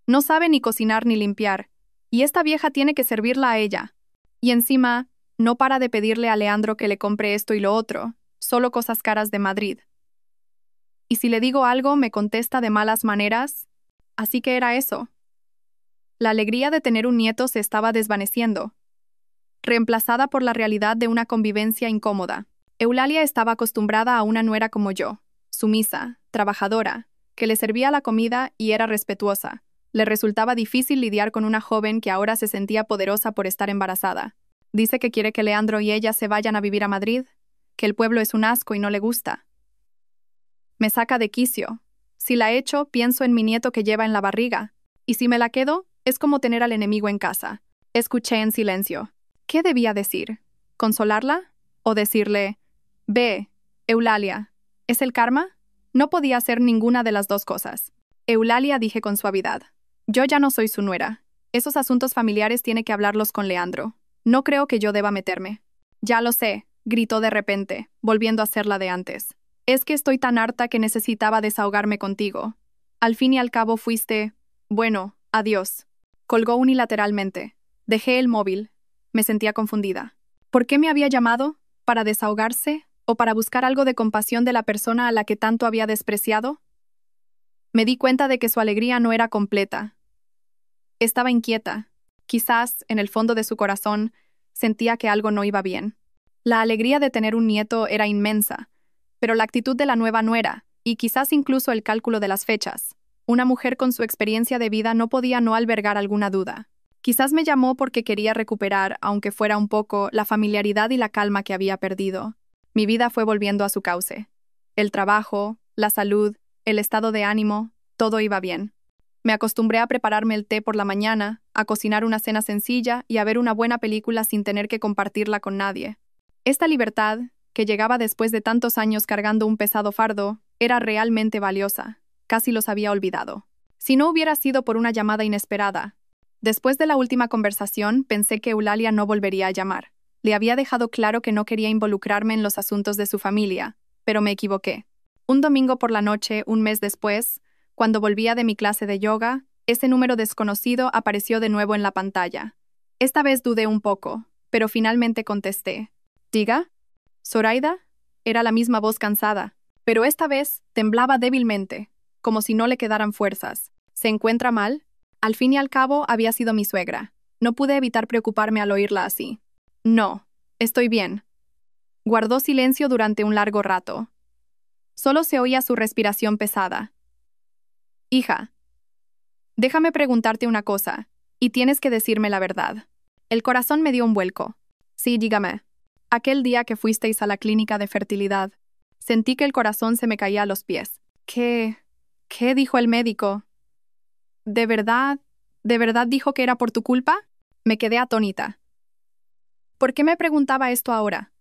S1: No sabe ni cocinar ni limpiar, y esta vieja tiene que servirla a ella. Y encima, no para de pedirle a Leandro que le compre esto y lo otro, solo cosas caras de Madrid. Y si le digo algo, me contesta de malas maneras. Así que era eso. La alegría de tener un nieto se estaba desvaneciendo, reemplazada por la realidad de una convivencia incómoda. Eulalia estaba acostumbrada a una nuera como yo, sumisa, trabajadora, que le servía la comida y era respetuosa. Le resultaba difícil lidiar con una joven que ahora se sentía poderosa por estar embarazada. Dice que quiere que Leandro y ella se vayan a vivir a Madrid, que el pueblo es un asco y no le gusta. Me saca de quicio. Si la echo, pienso en mi nieto que lleva en la barriga, y si me la quedo, es como tener al enemigo en casa. Escuché en silencio. ¿Qué debía decir? ¿Consolarla? ¿O decirle, ve, Eulalia, ¿es el karma? No podía hacer ninguna de las dos cosas. Eulalia, dije con suavidad. Yo ya no soy su nuera. Esos asuntos familiares tiene que hablarlos con Leandro. No creo que yo deba meterme. Ya lo sé, gritó de repente, volviendo a ser la de antes. Es que estoy tan harta que necesitaba desahogarme contigo. Al fin y al cabo fuiste... Bueno, adiós. Colgó unilateralmente. Dejé el móvil. Me sentía confundida. ¿Por qué me había llamado? ¿Para desahogarse? ¿O para buscar algo de compasión de la persona a la que tanto había despreciado? Me di cuenta de que su alegría no era completa. Estaba inquieta. Quizás, en el fondo de su corazón, sentía que algo no iba bien. La alegría de tener un nieto era inmensa, pero la actitud de la nueva nuera, y quizás incluso el cálculo de las fechas. Una mujer con su experiencia de vida no podía no albergar alguna duda. Quizás me llamó porque quería recuperar, aunque fuera un poco, la familiaridad y la calma que había perdido. Mi vida fue volviendo a su cauce. El trabajo, la salud, el estado de ánimo, todo iba bien. Me acostumbré a prepararme el té por la mañana, a cocinar una cena sencilla y a ver una buena película sin tener que compartirla con nadie. Esta libertad, que llegaba después de tantos años cargando un pesado fardo, era realmente valiosa. Casi los había olvidado. Si no hubiera sido por una llamada inesperada. Después de la última conversación, pensé que Eulalia no volvería a llamar. Le había dejado claro que no quería involucrarme en los asuntos de su familia, pero me equivoqué. Un domingo por la noche, un mes después, cuando volvía de mi clase de yoga, ese número desconocido apareció de nuevo en la pantalla. Esta vez dudé un poco, pero finalmente contesté. ¿Diga? ¿Zoraida? Era la misma voz cansada, pero esta vez temblaba débilmente, como si no le quedaran fuerzas. ¿Se encuentra mal? Al fin y al cabo, había sido mi suegra. No pude evitar preocuparme al oírla así. No, estoy bien. Guardó silencio durante un largo rato. Solo se oía su respiración pesada. Hija, déjame preguntarte una cosa, y tienes que decirme la verdad. El corazón me dio un vuelco. Sí, dígame. Aquel día que fuisteis a la clínica de fertilidad, sentí que el corazón se me caía a los pies. ¿Qué dijo el médico? ¿De verdad dijo que era por tu culpa? Me quedé atónita. ¿Por qué me preguntaba esto ahora?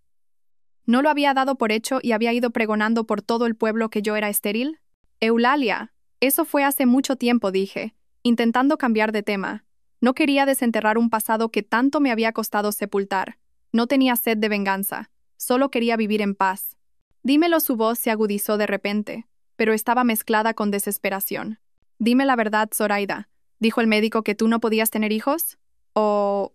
S1: ¿No lo había dado por hecho y había ido pregonando por todo el pueblo que yo era estéril? Eulalia, eso fue hace mucho tiempo, dije, intentando cambiar de tema. No quería desenterrar un pasado que tanto me había costado sepultar. No tenía sed de venganza, solo quería vivir en paz. Dímelo, su voz se agudizó de repente, pero estaba mezclada con desesperación. Dime la verdad, Zoraida. ¿Dijo el médico que tú no podías tener hijos? O...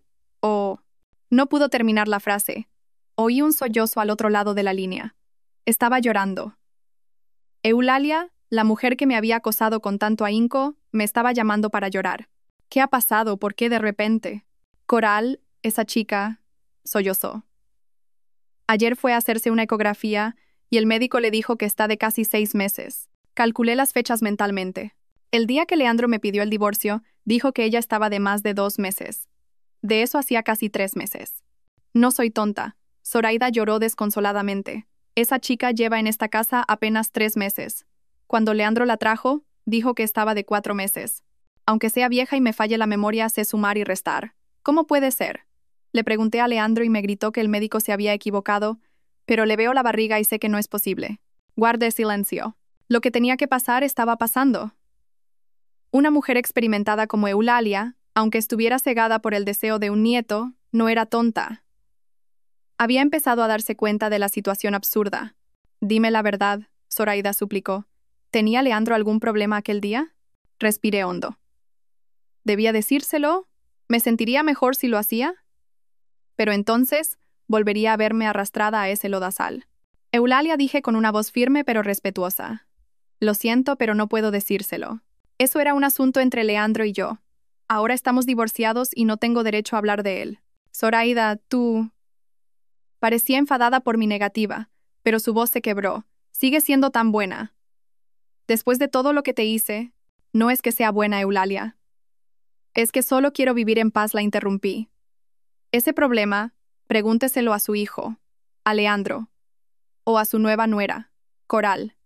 S1: No pudo terminar la frase. Oí un sollozo al otro lado de la línea. Estaba llorando. Eulalia, la mujer que me había acosado con tanto ahínco, me estaba llamando para llorar. ¿Qué ha pasado? ¿Por qué de repente? Coral, esa chica, sollozó. Ayer fue a hacerse una ecografía y el médico le dijo que está de casi 6 meses. Calculé las fechas mentalmente. El día que Leandro me pidió el divorcio, dijo que ella estaba de más de 2 meses. De eso hacía casi 3 meses. No soy tonta. Zoraida lloró desconsoladamente. Esa chica lleva en esta casa apenas 3 meses. Cuando Leandro la trajo, dijo que estaba de 4 meses. Aunque sea vieja y me falle la memoria, sé sumar y restar. ¿Cómo puede ser? Le pregunté a Leandro y me gritó que el médico se había equivocado, pero le veo la barriga y sé que no es posible. Guardé silencio. Lo que tenía que pasar estaba pasando. Una mujer experimentada como Eulalia, Aunque estuviera cegada por el deseo de un nieto, no era tonta. Había empezado a darse cuenta de la situación absurda. «Dime la verdad», Zoraida suplicó. ¿Tenía Leandro algún problema aquel día? Respiré hondo. ¿Debía decírselo? ¿Me sentiría mejor si lo hacía? Pero entonces volvería a verme arrastrada a ese lodazal. Eulalia, dije con una voz firme pero respetuosa. Lo siento, pero no puedo decírselo. Eso era un asunto entre Leandro y yo. Ahora estamos divorciados y no tengo derecho a hablar de él. Zoraida, tú... Parecía enfadada por mi negativa, pero su voz se quebró. Sigue siendo tan buena. Después de todo lo que te hice, no es que sea buena, Eulalia. Es que solo quiero vivir en paz, la interrumpí. Ese problema, pregúnteselo a su hijo, a Leandro, o a su nueva nuera, Coral.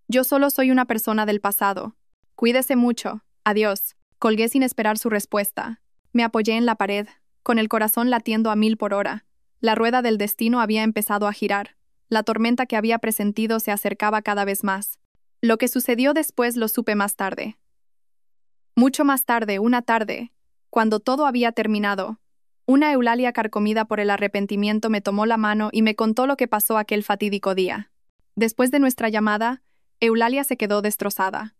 S1: Yo solo soy una persona del pasado. Cuídese mucho. Adiós. Colgué sin esperar su respuesta. Me apoyé en la pared, con el corazón latiendo a 1000 por hora. La rueda del destino había empezado a girar. La tormenta que había presentido se acercaba cada vez más. Lo que sucedió después lo supe más tarde. Mucho más tarde, una tarde, cuando todo había terminado, una Eulalia carcomida por el arrepentimiento me tomó la mano y me contó lo que pasó aquel fatídico día. Después de nuestra llamada, Eulalia se quedó destrozada.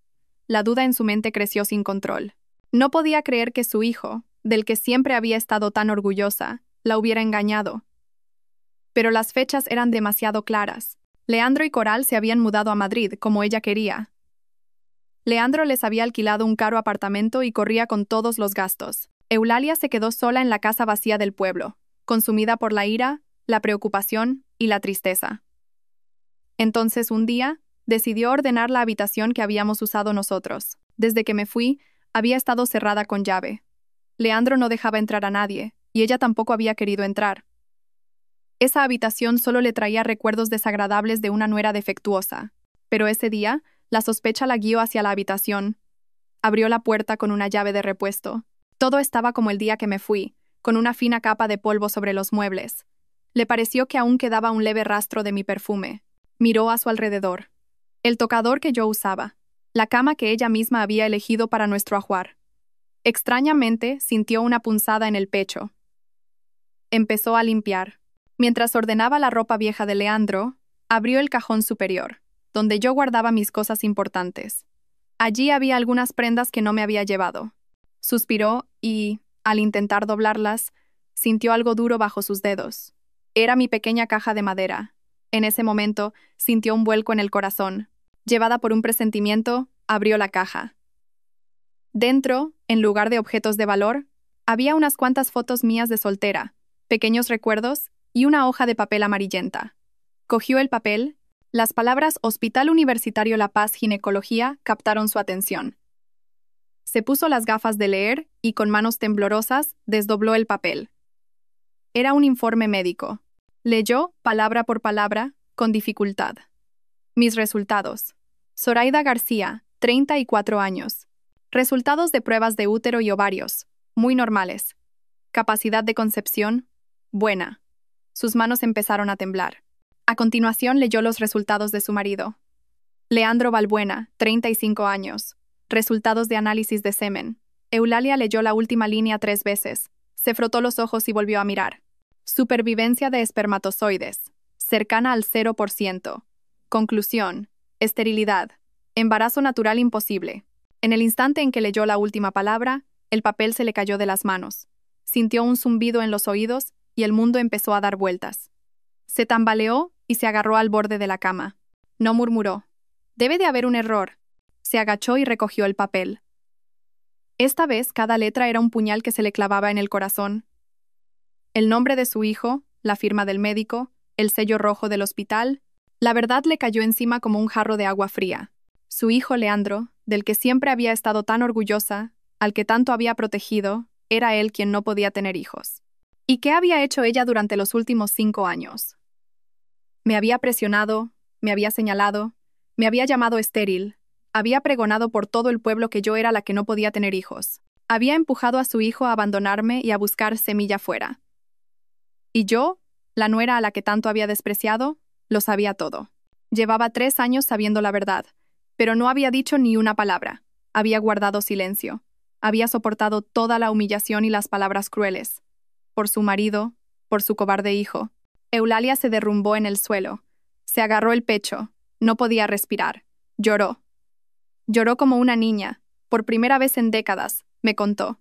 S1: La duda en su mente creció sin control. No podía creer que su hijo, del que siempre había estado tan orgullosa, la hubiera engañado. Pero las fechas eran demasiado claras. Leandro y Coral se habían mudado a Madrid, como ella quería. Leandro les había alquilado un caro apartamento y corría con todos los gastos. Eulalia se quedó sola en la casa vacía del pueblo, consumida por la ira, la preocupación y la tristeza. Entonces, un día, decidió ordenar la habitación que habíamos usado nosotros. Desde que me fui, había estado cerrada con llave. Leandro no dejaba entrar a nadie, y ella tampoco había querido entrar. Esa habitación solo le traía recuerdos desagradables de una nuera defectuosa. Pero ese día, la sospecha la guió hacia la habitación. Abrió la puerta con una llave de repuesto. Todo estaba como el día que me fui, con una fina capa de polvo sobre los muebles. Le pareció que aún quedaba un leve rastro de mi perfume. Miró a su alrededor. El tocador que yo usaba. La cama que ella misma había elegido para nuestro ajuar. Extrañamente, sintió una punzada en el pecho. Empezó a limpiar. Mientras ordenaba la ropa vieja de Leandro, abrió el cajón superior, donde yo guardaba mis cosas importantes. Allí había algunas prendas que no me había llevado. Suspiró y, al intentar doblarlas, sintió algo duro bajo sus dedos. Era mi pequeña caja de madera. En ese momento, sintió un vuelco en el corazón. Llevada por un presentimiento, abrió la caja. Dentro, en lugar de objetos de valor, había unas cuantas fotos mías de soltera, pequeños recuerdos y una hoja de papel amarillenta. Cogió el papel. Las palabras Hospital Universitario La Paz Ginecología captaron su atención. Se puso las gafas de leer y con manos temblorosas desdobló el papel. Era un informe médico. Leyó, palabra por palabra, con dificultad. Mis resultados. Zoraida García, 34 años. Resultados de pruebas de útero y ovarios, muy normales. Capacidad de concepción, buena. Sus manos empezaron a temblar. A continuación leyó los resultados de su marido. Leandro Balbuena, 35 años. Resultados de análisis de semen. Eulalia leyó la última línea 3 veces. Se frotó los ojos y volvió a mirar. Supervivencia de espermatozoides. Cercana al 0%. Conclusión. Esterilidad. Embarazo natural imposible. En el instante en que leyó la última palabra, el papel se le cayó de las manos. Sintió un zumbido en los oídos y el mundo empezó a dar vueltas. Se tambaleó y se agarró al borde de la cama. No murmuró. Debe de haber un error. Se agachó y recogió el papel. Esta vez cada letra era un puñal que se le clavaba en el corazón. El nombre de su hijo, la firma del médico, el sello rojo del hospital. La verdad le cayó encima como un jarro de agua fría. Su hijo Leandro, del que siempre había estado tan orgullosa, al que tanto había protegido, era él quien no podía tener hijos. ¿Y qué había hecho ella durante los últimos 5 años? Me había presionado, me había señalado, me había llamado estéril, había pregonado por todo el pueblo que yo era la que no podía tener hijos. Había empujado a su hijo a abandonarme y a buscar semilla fuera. Y yo, la nuera a la que tanto había despreciado, lo sabía todo. Llevaba 3 años sabiendo la verdad, pero no había dicho ni una palabra. Había guardado silencio. Había soportado toda la humillación y las palabras crueles. Por su marido, por su cobarde hijo. Eulalia se derrumbó en el suelo. Se agarró el pecho. No podía respirar. Lloró. Lloró como una niña. Por primera vez en décadas, me contó.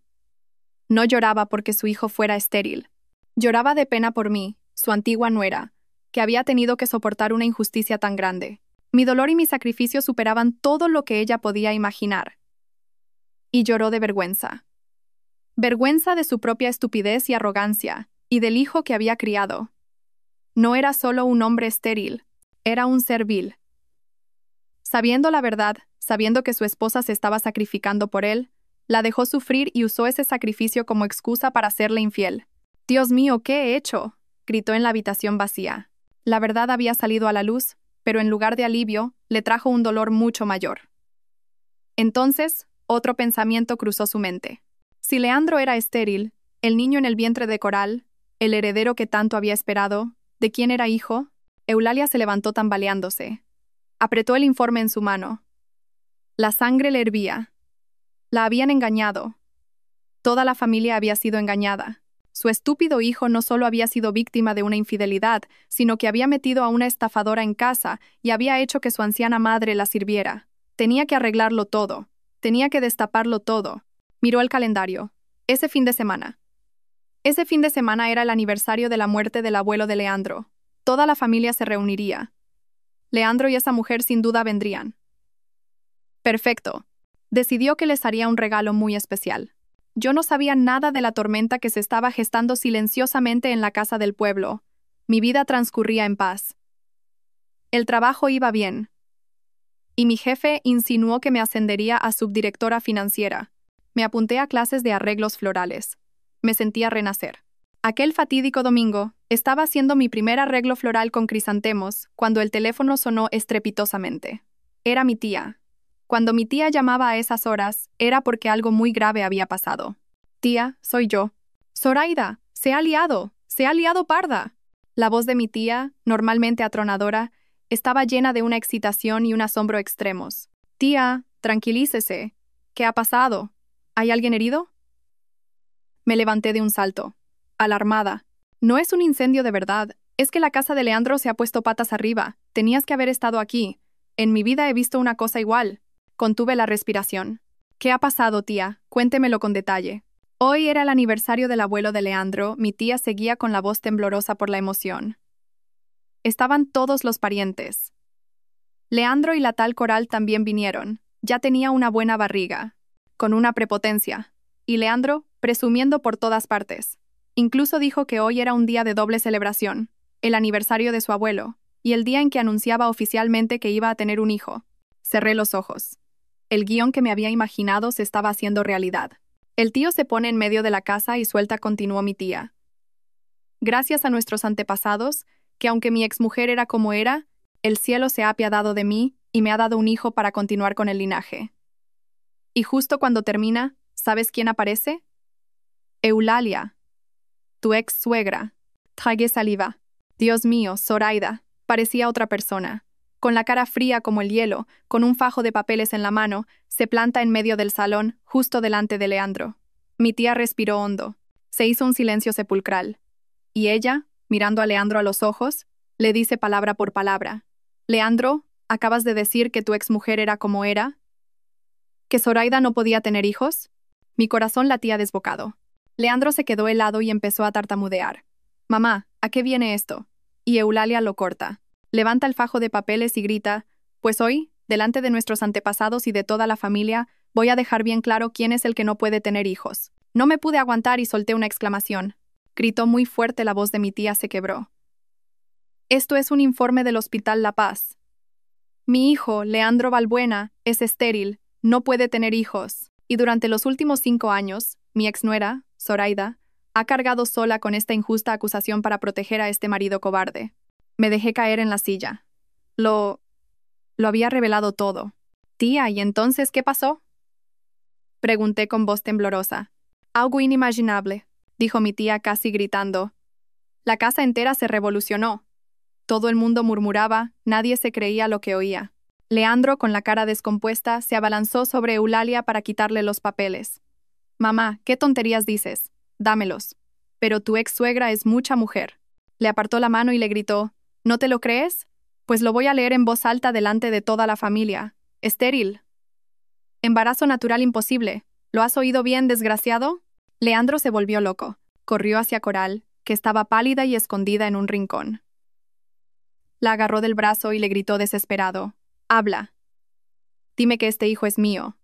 S1: No lloraba porque su hijo fuera estéril. Lloraba de pena por mí, su antigua nuera, que había tenido que soportar una injusticia tan grande. Mi dolor y mi sacrificio superaban todo lo que ella podía imaginar. Y lloró de vergüenza. Vergüenza de su propia estupidez y arrogancia, y del hijo que había criado. No era solo un hombre estéril, era un ser vil. Sabiendo la verdad, sabiendo que su esposa se estaba sacrificando por él, la dejó sufrir y usó ese sacrificio como excusa para serle infiel. «Dios mío, ¿qué he hecho?», gritó en la habitación vacía. La verdad había salido a la luz, pero en lugar de alivio, le trajo un dolor mucho mayor. Entonces, otro pensamiento cruzó su mente. Si Leandro era estéril, el niño en el vientre de Coral, el heredero que tanto había esperado, ¿de quién era hijo? Eulalia se levantó tambaleándose. Apretó el informe en su mano. La sangre le hervía. La habían engañado. Toda la familia había sido engañada. Su estúpido hijo no solo había sido víctima de una infidelidad, sino que había metido a una estafadora en casa y había hecho que su anciana madre la sirviera. Tenía que arreglarlo todo. Tenía que destaparlo todo. Miró el calendario. Ese fin de semana. Ese fin de semana era el aniversario de la muerte del abuelo de Leandro. Toda la familia se reuniría. Leandro y esa mujer sin duda vendrían. Perfecto. Decidió que les haría un regalo muy especial. Yo no sabía nada de la tormenta que se estaba gestando silenciosamente en la casa del pueblo. Mi vida transcurría en paz. El trabajo iba bien. Y mi jefe insinuó que me ascendería a subdirectora financiera. Me apunté a clases de arreglos florales. Me sentía renacer. Aquel fatídico domingo, estaba haciendo mi primer arreglo floral con crisantemos cuando el teléfono sonó estrepitosamente. Era mi tía. Cuando mi tía llamaba a esas horas, era porque algo muy grave había pasado. «Tía, soy yo». «Zoraida, se ha liado parda». La voz de mi tía, normalmente atronadora, estaba llena de una excitación y un asombro extremos. «Tía, tranquilícese. ¿Qué ha pasado? ¿Hay alguien herido?» Me levanté de un salto, alarmada. «No es un incendio de verdad, es que la casa de Leandro se ha puesto patas arriba. Tenías que haber estado aquí. En mi vida he visto una cosa igual». Contuve la respiración. «¿Qué ha pasado, tía? Cuéntemelo con detalle». Hoy era el aniversario del abuelo de Leandro, mi tía seguía con la voz temblorosa por la emoción. Estaban todos los parientes. Leandro y la tal Coral también vinieron. Ya tenía una buena barriga, con una prepotencia. Y Leandro, presumiendo por todas partes. Incluso dijo que hoy era un día de doble celebración, el aniversario de su abuelo, y el día en que anunciaba oficialmente que iba a tener un hijo. Cerré los ojos. El guión que me había imaginado se estaba haciendo realidad. «El tío se pone en medio de la casa y suelta», continuó mi tía. «Gracias a nuestros antepasados, que aunque mi exmujer era como era, el cielo se ha apiadado de mí y me ha dado un hijo para continuar con el linaje». Y justo cuando termina, ¿sabes quién aparece? Eulalia, tu ex suegra. Tragué saliva. Dios mío, Zoraida, parecía otra persona. Con la cara fría como el hielo, con un fajo de papeles en la mano, se planta en medio del salón, justo delante de Leandro. Mi tía respiró hondo. Se hizo un silencio sepulcral. Y ella, mirando a Leandro a los ojos, le dice palabra por palabra: «Leandro, ¿acabas de decir que tu exmujer era como era? ¿Que Zoraida no podía tener hijos?» Mi corazón latía desbocado. Leandro se quedó helado y empezó a tartamudear. «Mamá, ¿a qué viene esto?» Y Eulalia lo corta. Levanta el fajo de papeles y grita: «Pues hoy, delante de nuestros antepasados y de toda la familia, voy a dejar bien claro quién es el que no puede tener hijos». No me pude aguantar y solté una exclamación. Gritó muy fuerte, la voz de mi tía se quebró. «Esto es un informe del Hospital La Paz. Mi hijo, Leandro Balbuena, es estéril, no puede tener hijos, y durante los últimos 5 años, mi exnuera, Zoraida, ha cargado sola con esta injusta acusación para proteger a este marido cobarde». Me dejé caer en la silla. Lo había revelado todo. «Tía, ¿y entonces qué pasó?», pregunté con voz temblorosa. «Algo inimaginable», dijo mi tía casi gritando. La casa entera se revolucionó. Todo el mundo murmuraba, nadie se creía lo que oía. Leandro, con la cara descompuesta, se abalanzó sobre Eulalia para quitarle los papeles. Mamá, ¿qué tonterías dices? Dámelos. Pero tu ex suegra es mucha mujer. Le apartó la mano y le gritó, ¿no te lo crees? Pues lo voy a leer en voz alta delante de toda la familia. Estéril. Embarazo natural imposible. ¿Lo has oído bien, desgraciado? Leandro se volvió loco. Corrió hacia Coral, que estaba pálida y escondida en un rincón. La agarró del brazo y le gritó desesperado. Habla. Dime que este hijo es mío.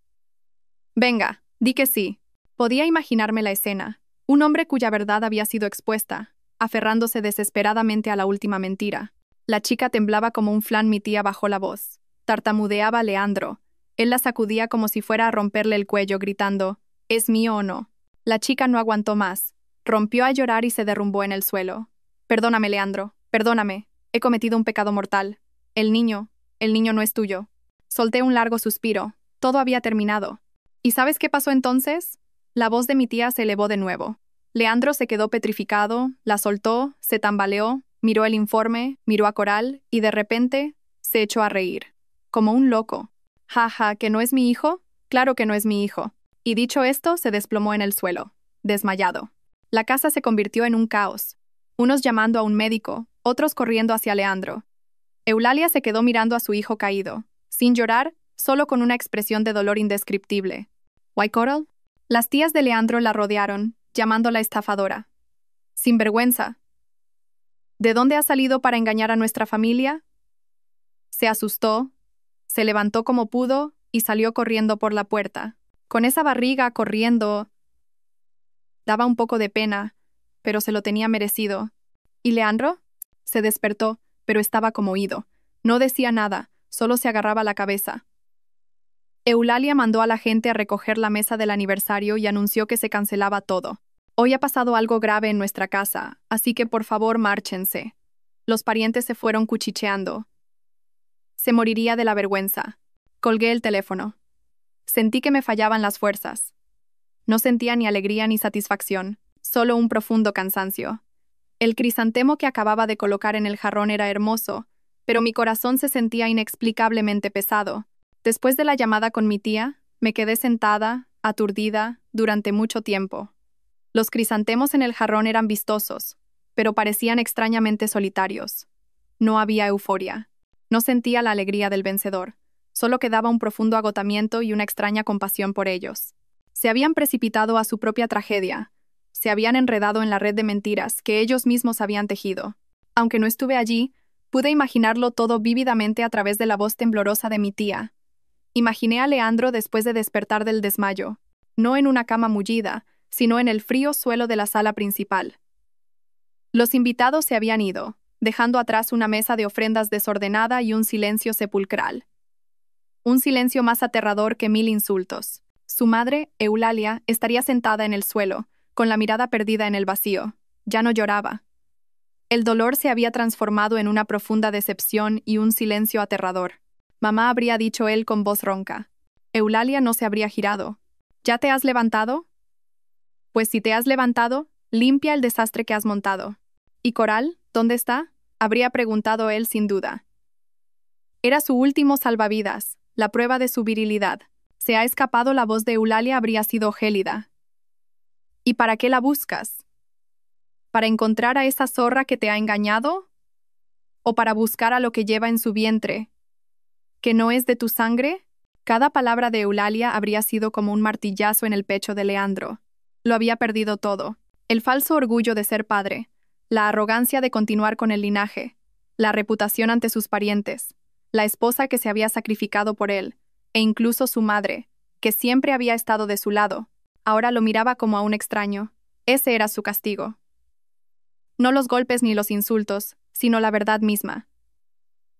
S1: Venga, di que sí. Podía imaginarme la escena. Un hombre cuya verdad había sido expuesta, aferrándose desesperadamente a la última mentira. La chica temblaba como un flan. Mi tía bajó la voz. Tartamudeaba Leandro. Él la sacudía como si fuera a romperle el cuello, gritando, ¿es mío o no? La chica no aguantó más. Rompió a llorar y se derrumbó en el suelo. Perdóname, Leandro, perdóname. He cometido un pecado mortal. El niño no es tuyo. Solté un largo suspiro. Todo había terminado. ¿Y sabes qué pasó entonces? La voz de mi tía se elevó de nuevo. Leandro se quedó petrificado, la soltó, se tambaleó, miró el informe, miró a Coral y de repente se echó a reír. Como un loco. «Ja, ¿que no es mi hijo? Claro que no es mi hijo». Y dicho esto, se desplomó en el suelo, desmayado. La casa se convirtió en un caos. Unos llamando a un médico, otros corriendo hacia Leandro. Eulalia se quedó mirando a su hijo caído, sin llorar, solo con una expresión de dolor indescriptible. «¿Why, Coral?» Las tías de Leandro la rodearon, llamándola estafadora. «Sinvergüenza. ¿De dónde has salido para engañar a nuestra familia?» Se asustó, se levantó como pudo y salió corriendo por la puerta. Con esa barriga corriendo. Daba un poco de pena, pero se lo tenía merecido. ¿Y Leandro? Se despertó, pero estaba como ido. No decía nada, solo se agarraba la cabeza. Eulalia mandó a la gente a recoger la mesa del aniversario y anunció que se cancelaba todo. Hoy ha pasado algo grave en nuestra casa, así que por favor márchense. Los parientes se fueron cuchicheando. Se moriría de la vergüenza. Colgué el teléfono. Sentí que me fallaban las fuerzas. No sentía ni alegría ni satisfacción, solo un profundo cansancio. El crisantemo que acababa de colocar en el jarrón era hermoso, pero mi corazón se sentía inexplicablemente pesado. Después de la llamada con mi tía, me quedé sentada, aturdida, durante mucho tiempo. Los crisantemos en el jarrón eran vistosos, pero parecían extrañamente solitarios. No había euforia. No sentía la alegría del vencedor. Solo quedaba un profundo agotamiento y una extraña compasión por ellos. Se habían precipitado a su propia tragedia. Se habían enredado en la red de mentiras que ellos mismos habían tejido. Aunque no estuve allí, pude imaginarlo todo vívidamente a través de la voz temblorosa de mi tía. Imaginé a Leandro después de despertar del desmayo, no en una cama mullida, sino en el frío suelo de la sala principal. Los invitados se habían ido, dejando atrás una mesa de ofrendas desordenada y un silencio sepulcral. Un silencio más aterrador que 1000 insultos. Su madre, Eulalia, estaría sentada en el suelo, con la mirada perdida en el vacío. Ya no lloraba. El dolor se había transformado en una profunda decepción y un silencio aterrador. Mamá habría dicho él con voz ronca. Eulalia no se habría girado. ¿Ya te has levantado? Pues si te has levantado, limpia el desastre que has montado. ¿Y Coral, dónde está? Habría preguntado él sin duda. Era su último salvavidas, la prueba de su virilidad. Se ha escapado. La voz de Eulalia habría sido gélida. ¿Y para qué la buscas? ¿Para encontrar a esa zorra que te ha engañado? ¿O para buscar a lo que lleva en su vientre? ¿Que no es de tu sangre? Cada palabra de Eulalia habría sido como un martillazo en el pecho de Leandro. Lo había perdido todo. El falso orgullo de ser padre, la arrogancia de continuar con el linaje, la reputación ante sus parientes, la esposa que se había sacrificado por él, e incluso su madre, que siempre había estado de su lado, ahora lo miraba como a un extraño. Ese era su castigo. No los golpes ni los insultos, sino la verdad misma.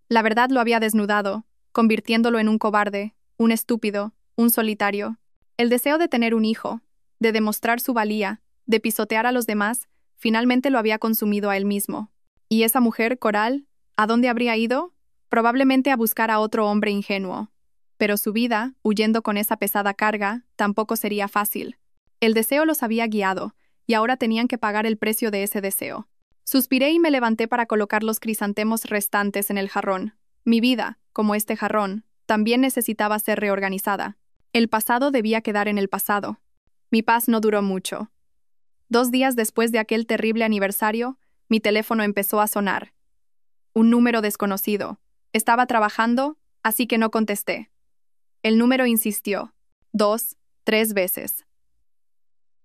S1: La verdad lo había desnudado, convirtiéndolo en un cobarde, un estúpido, un solitario. El deseo de tener un hijo, de demostrar su valía, de pisotear a los demás, finalmente lo había consumido a él mismo. ¿Y esa mujer, Coral, a dónde habría ido? Probablemente a buscar a otro hombre ingenuo. Pero su vida, huyendo con esa pesada carga, tampoco sería fácil. El deseo los había guiado, y ahora tenían que pagar el precio de ese deseo. Suspiré y me levanté para colocar los crisantemos restantes en el jarrón. Mi vida, como este jarrón, también necesitaba ser reorganizada. El pasado debía quedar en el pasado. Mi paz no duró mucho. 2 días después de aquel terrible aniversario, mi teléfono empezó a sonar. Un número desconocido. Estaba trabajando, así que no contesté. El número insistió. 2, 3 veces.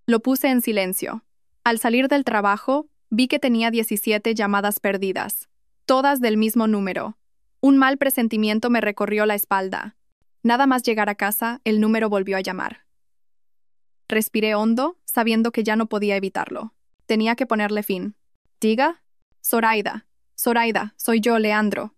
S1: Lo puse en silencio. Al salir del trabajo, vi que tenía 17 llamadas perdidas, todas del mismo número. Un mal presentimiento me recorrió la espalda. Nada más llegar a casa, el número volvió a llamar. Respiré hondo, sabiendo que ya no podía evitarlo. Tenía que ponerle fin. Diga. Zoraida. Zoraida, soy yo, Leandro.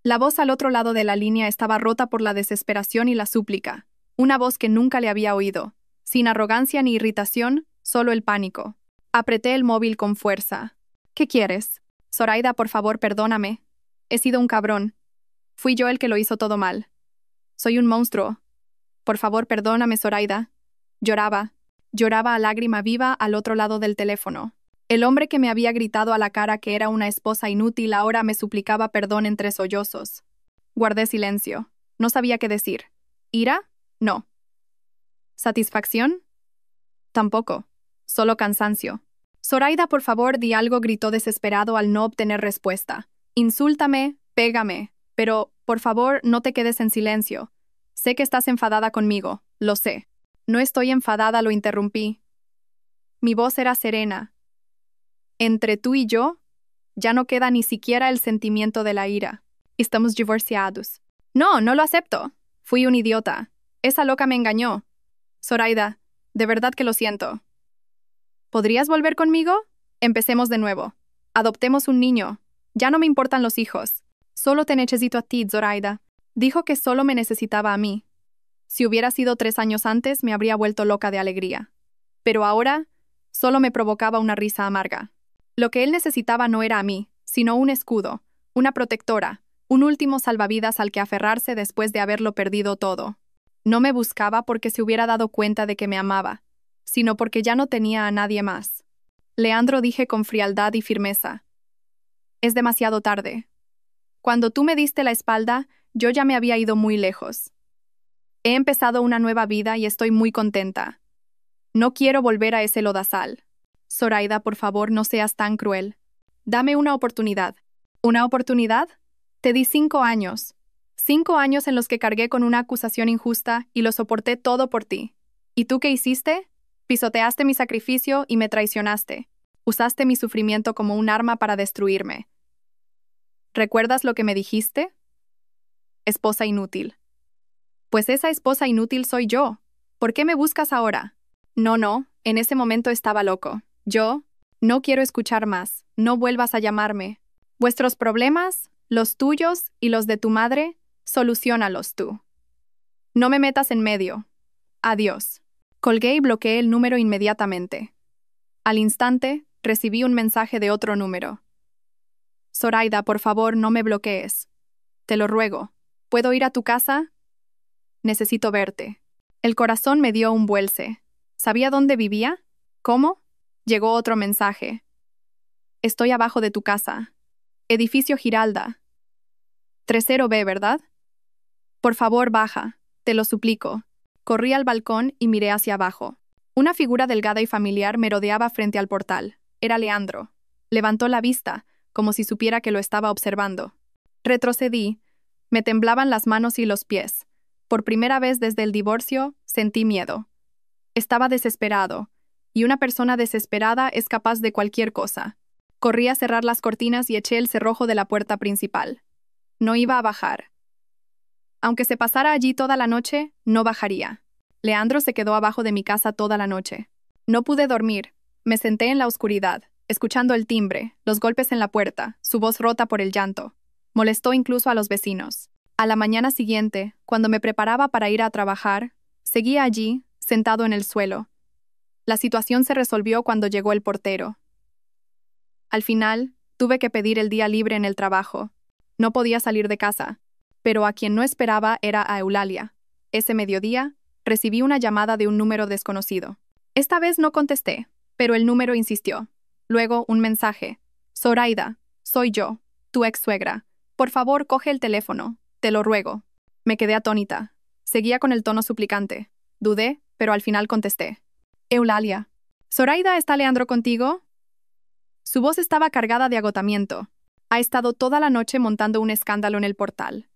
S1: La voz al otro lado de la línea estaba rota por la desesperación y la súplica. Una voz que nunca le había oído. Sin arrogancia ni irritación, solo el pánico. Apreté el móvil con fuerza. ¿Qué quieres? Zoraida, por favor, perdóname. He sido un cabrón. Fui yo el que lo hizo todo mal. Soy un monstruo. Por favor, perdóname, Zoraida. Lloraba. Lloraba a lágrima viva al otro lado del teléfono. El hombre que me había gritado a la cara que era una esposa inútil ahora me suplicaba perdón entre sollozos. Guardé silencio. No sabía qué decir. ¿Ira? No. ¿Satisfacción? Tampoco. Solo cansancio. Zoraida, por favor, di algo, gritó desesperado al no obtener respuesta. Insúltame, pégame, pero, por favor, no te quedes en silencio. Sé que estás enfadada conmigo, lo sé. No estoy enfadada, lo interrumpí. Mi voz era serena. Entre tú y yo, ya no queda ni siquiera el sentimiento de la ira. Estamos divorciados. No, no lo acepto. Fui un idiota. Esa loca me engañó. Zoraida, de verdad que lo siento. ¿Podrías volver conmigo? Empecemos de nuevo. Adoptemos un niño. Ya no me importan los hijos. Solo te necesito a ti, Zoraida. Dijo que solo me necesitaba a mí. Si hubiera sido 3 años antes, me habría vuelto loca de alegría. Pero ahora, solo me provocaba una risa amarga. Lo que él necesitaba no era a mí, sino un escudo, una protectora, un último salvavidas al que aferrarse después de haberlo perdido todo. No me buscaba porque se hubiera dado cuenta de que me amaba, sino porque ya no tenía a nadie más. Leandro, dije con frialdad y firmeza. Es demasiado tarde. Cuando tú me diste la espalda, yo ya me había ido muy lejos. He empezado una nueva vida y estoy muy contenta. No quiero volver a ese lodazal. Zoraida, por favor, no seas tan cruel. Dame una oportunidad. ¿Una oportunidad? Te di 5 años. 5 años en los que cargué con una acusación injusta y lo soporté todo por ti. ¿Y tú qué hiciste? Pisoteaste mi sacrificio y me traicionaste. Usaste mi sufrimiento como un arma para destruirme. ¿Recuerdas lo que me dijiste? Esposa inútil. Pues esa esposa inútil soy yo. ¿Por qué me buscas ahora? No, en ese momento estaba loco. Yo, no quiero escuchar más. No vuelvas a llamarme. Vuestros problemas, los tuyos y los de tu madre, soluciónalos tú. No me metas en medio. Adiós. Colgué y bloqueé el número inmediatamente. Al instante, recibí un mensaje de otro número. Zoraida, por favor, no me bloquees. Te lo ruego. ¿Puedo ir a tu casa? Necesito verte. El corazón me dio un vuelce. ¿Sabía dónde vivía? ¿Cómo? Llegó otro mensaje. Estoy abajo de tu casa. Edificio Giralda. 30B, ¿verdad? Por favor, baja. Te lo suplico. Corrí al balcón y miré hacia abajo. Una figura delgada y familiar me rodeaba frente al portal. Era Leandro. Levantó la vista, como si supiera que lo estaba observando. Retrocedí. Me temblaban las manos y los pies. Por primera vez desde el divorcio, sentí miedo. Estaba desesperado, y una persona desesperada es capaz de cualquier cosa. Corrí a cerrar las cortinas y eché el cerrojo de la puerta principal. No iba a bajar. Aunque se pasara allí toda la noche, no bajaría. Leandro se quedó abajo de mi casa toda la noche. No pude dormir. Me senté en la oscuridad, escuchando el timbre, los golpes en la puerta, su voz rota por el llanto. Molestó incluso a los vecinos. A la mañana siguiente, cuando me preparaba para ir a trabajar, seguía allí, sentado en el suelo. La situación se resolvió cuando llegó el portero. Al final, tuve que pedir el día libre en el trabajo. No podía salir de casa, pero a quien no esperaba era a Eulalia. Ese mediodía, recibí una llamada de un número desconocido. Esta vez no contesté, pero el número insistió. Luego, un mensaje. Zoraida, soy yo, tu ex-suegra. Por favor, coge el teléfono. Te lo ruego. Me quedé atónita. Seguía con el tono suplicante. Dudé, pero al final contesté. Eulalia. ¿Zoraida, está Leandro contigo? Su voz estaba cargada de agotamiento. Ha estado toda la noche montando un escándalo en el portal.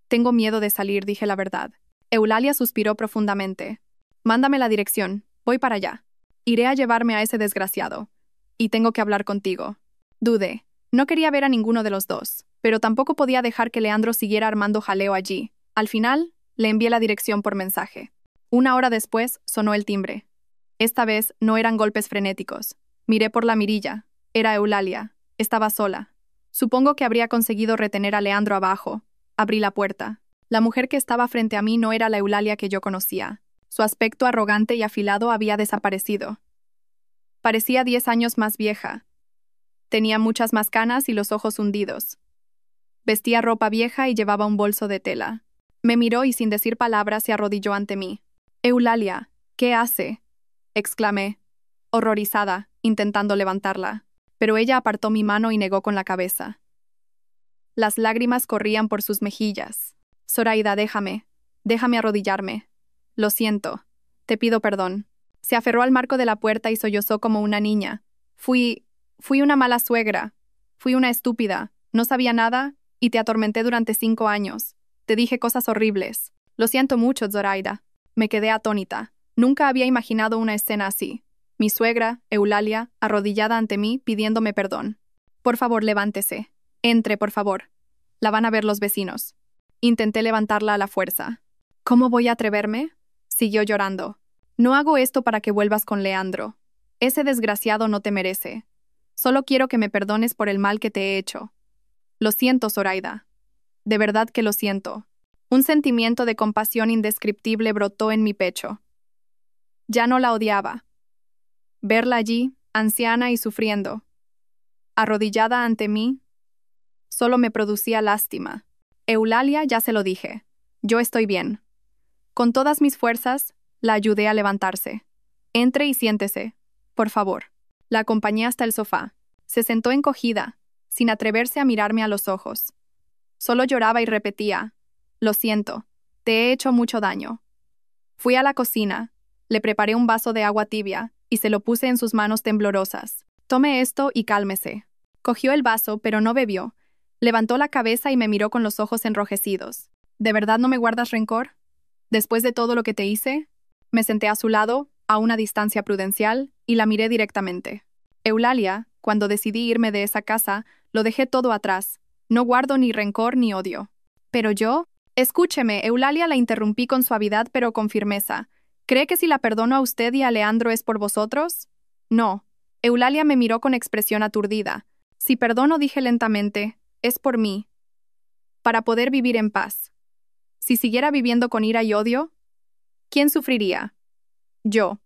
S1: Tengo miedo de salir, dije la verdad. Eulalia suspiró profundamente. Mándame la dirección, voy para allá. Iré a llevarme a ese desgraciado. Y tengo que hablar contigo. Dudé. No quería ver a ninguno de los dos, pero tampoco podía dejar que Leandro siguiera armando jaleo allí. Al final, le envié la dirección por mensaje. 1 hora después, sonó el timbre. Esta vez no eran golpes frenéticos. Miré por la mirilla. Era Eulalia. Estaba sola. Supongo que habría conseguido retener a Leandro abajo. Abrí la puerta. La mujer que estaba frente a mí no era la Eulalia que yo conocía. Su aspecto arrogante y afilado había desaparecido. Parecía 10 años más vieja. Tenía muchas más canas y los ojos hundidos. Vestía ropa vieja y llevaba un bolso de tela. Me miró y sin decir palabras se arrodilló ante mí. «Eulalia, ¿qué hace?», exclamé, horrorizada, intentando levantarla. Pero ella apartó mi mano y negó con la cabeza. Las lágrimas corrían por sus mejillas. «Zoraida, déjame arrodillarme. Lo siento. Te pido perdón». Se aferró al marco de la puerta y sollozó como una niña. Fui una mala suegra. Fui una estúpida. No sabía nada y te atormenté durante 5 años. Te dije cosas horribles. Lo siento mucho, Zoraida. Me quedé atónita. Nunca había imaginado una escena así. Mi suegra, Eulalia, arrodillada ante mí, pidiéndome perdón. «Por favor, levántese. Entre, por favor. La van a ver los vecinos». Intenté levantarla a la fuerza. «¿Cómo voy a atreverme?», siguió llorando. «No hago esto para que vuelvas con Leandro. Ese desgraciado no te merece. Solo quiero que me perdones por el mal que te he hecho. Lo siento, Zoraida. De verdad que lo siento». Un sentimiento de compasión indescriptible brotó en mi pecho. Ya no la odiaba. Verla allí, anciana y sufriendo, arrodillada ante mí, solo me producía lástima. «Eulalia, ya se lo dije. Yo estoy bien». Con todas mis fuerzas, la ayudé a levantarse. «Entre y siéntese, por favor». La acompañé hasta el sofá. Se sentó encogida, sin atreverse a mirarme a los ojos. Solo lloraba y repetía: «Lo siento, te he hecho mucho daño». Fui a la cocina, le preparé un vaso de agua tibia y se lo puse en sus manos temblorosas. «Tome esto y cálmese». Cogió el vaso, pero no bebió. Levantó la cabeza y me miró con los ojos enrojecidos. «¿De verdad no me guardas rencor? Después de todo lo que te hice». Me senté a su lado, a una distancia prudencial, y la miré directamente. «Eulalia, cuando decidí irme de esa casa, lo dejé todo atrás. No guardo ni rencor ni odio. Pero yo...». «Escúcheme», Eulalia la interrumpí con suavidad pero con firmeza. «¿Cree que si la perdono a usted y a Leandro es por vosotros?». «No». Eulalia me miró con expresión aturdida. «Si perdono», dije lentamente, «es por mí. Para poder vivir en paz. Si siguiera viviendo con ira y odio, ¿quién sufriría? Yo.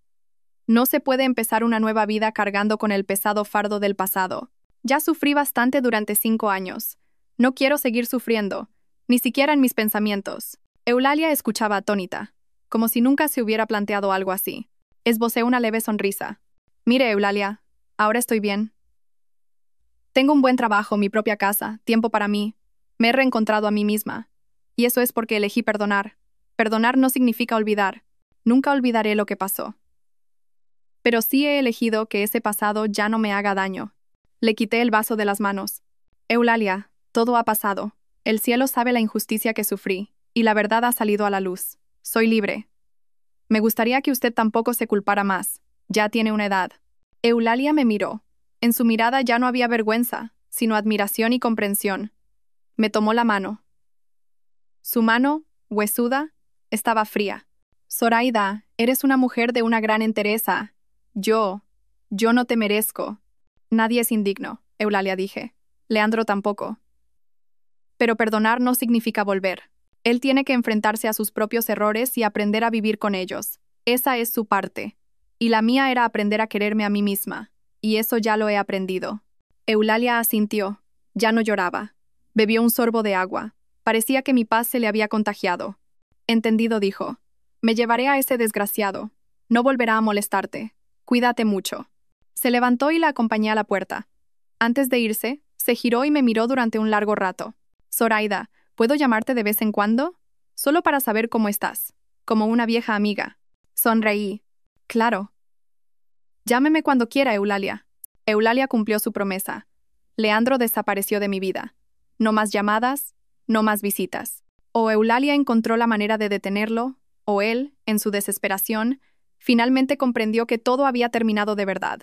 S1: No se puede empezar una nueva vida cargando con el pesado fardo del pasado. Ya sufrí bastante durante 5 años. No quiero seguir sufriendo, ni siquiera en mis pensamientos». Eulalia escuchaba atónita, como si nunca se hubiera planteado algo así. Esbocé una leve sonrisa. «Mire, Eulalia, ahora estoy bien. Tengo un buen trabajo, mi propia casa, tiempo para mí. Me he reencontrado a mí misma. Y eso es porque elegí perdonar. Perdonar no significa olvidar. Nunca olvidaré lo que pasó. Pero sí he elegido que ese pasado ya no me haga daño». Le quité el vaso de las manos. «Eulalia, todo ha pasado. El cielo sabe la injusticia que sufrí, y la verdad ha salido a la luz. Soy libre. Me gustaría que usted tampoco se culpara más. Ya tiene una edad». Eulalia me miró. En su mirada ya no había vergüenza, sino admiración y comprensión. Me tomó la mano. Su mano, huesuda, estaba fría. «Zoraida, eres una mujer de una gran entereza. Yo no te merezco». «Nadie es indigno», Eulalia dije. «Leandro tampoco». «Pero perdonar no significa volver. Él tiene que enfrentarse a sus propios errores y aprender a vivir con ellos. Esa es su parte. Y la mía era aprender a quererme a mí misma. Y eso ya lo he aprendido». Eulalia asintió. Ya no lloraba. Bebió un sorbo de agua. Parecía que mi paz se le había contagiado. «Entendido», dijo. «Me llevaré a ese desgraciado. No volverá a molestarte. Cuídate mucho». Se levantó y la acompañé a la puerta. Antes de irse, se giró y me miró durante un largo rato. «Zoraida, ¿puedo llamarte de vez en cuando? Solo para saber cómo estás. Como una vieja amiga». Sonreí. Claro. Llámeme cuando quiera, Eulalia. Eulalia cumplió su promesa. Leandro desapareció de mi vida. No más llamadas, no más visitas. O Eulalia encontró la manera de detenerlo, o él, en su desesperación, finalmente comprendió que todo había terminado de verdad.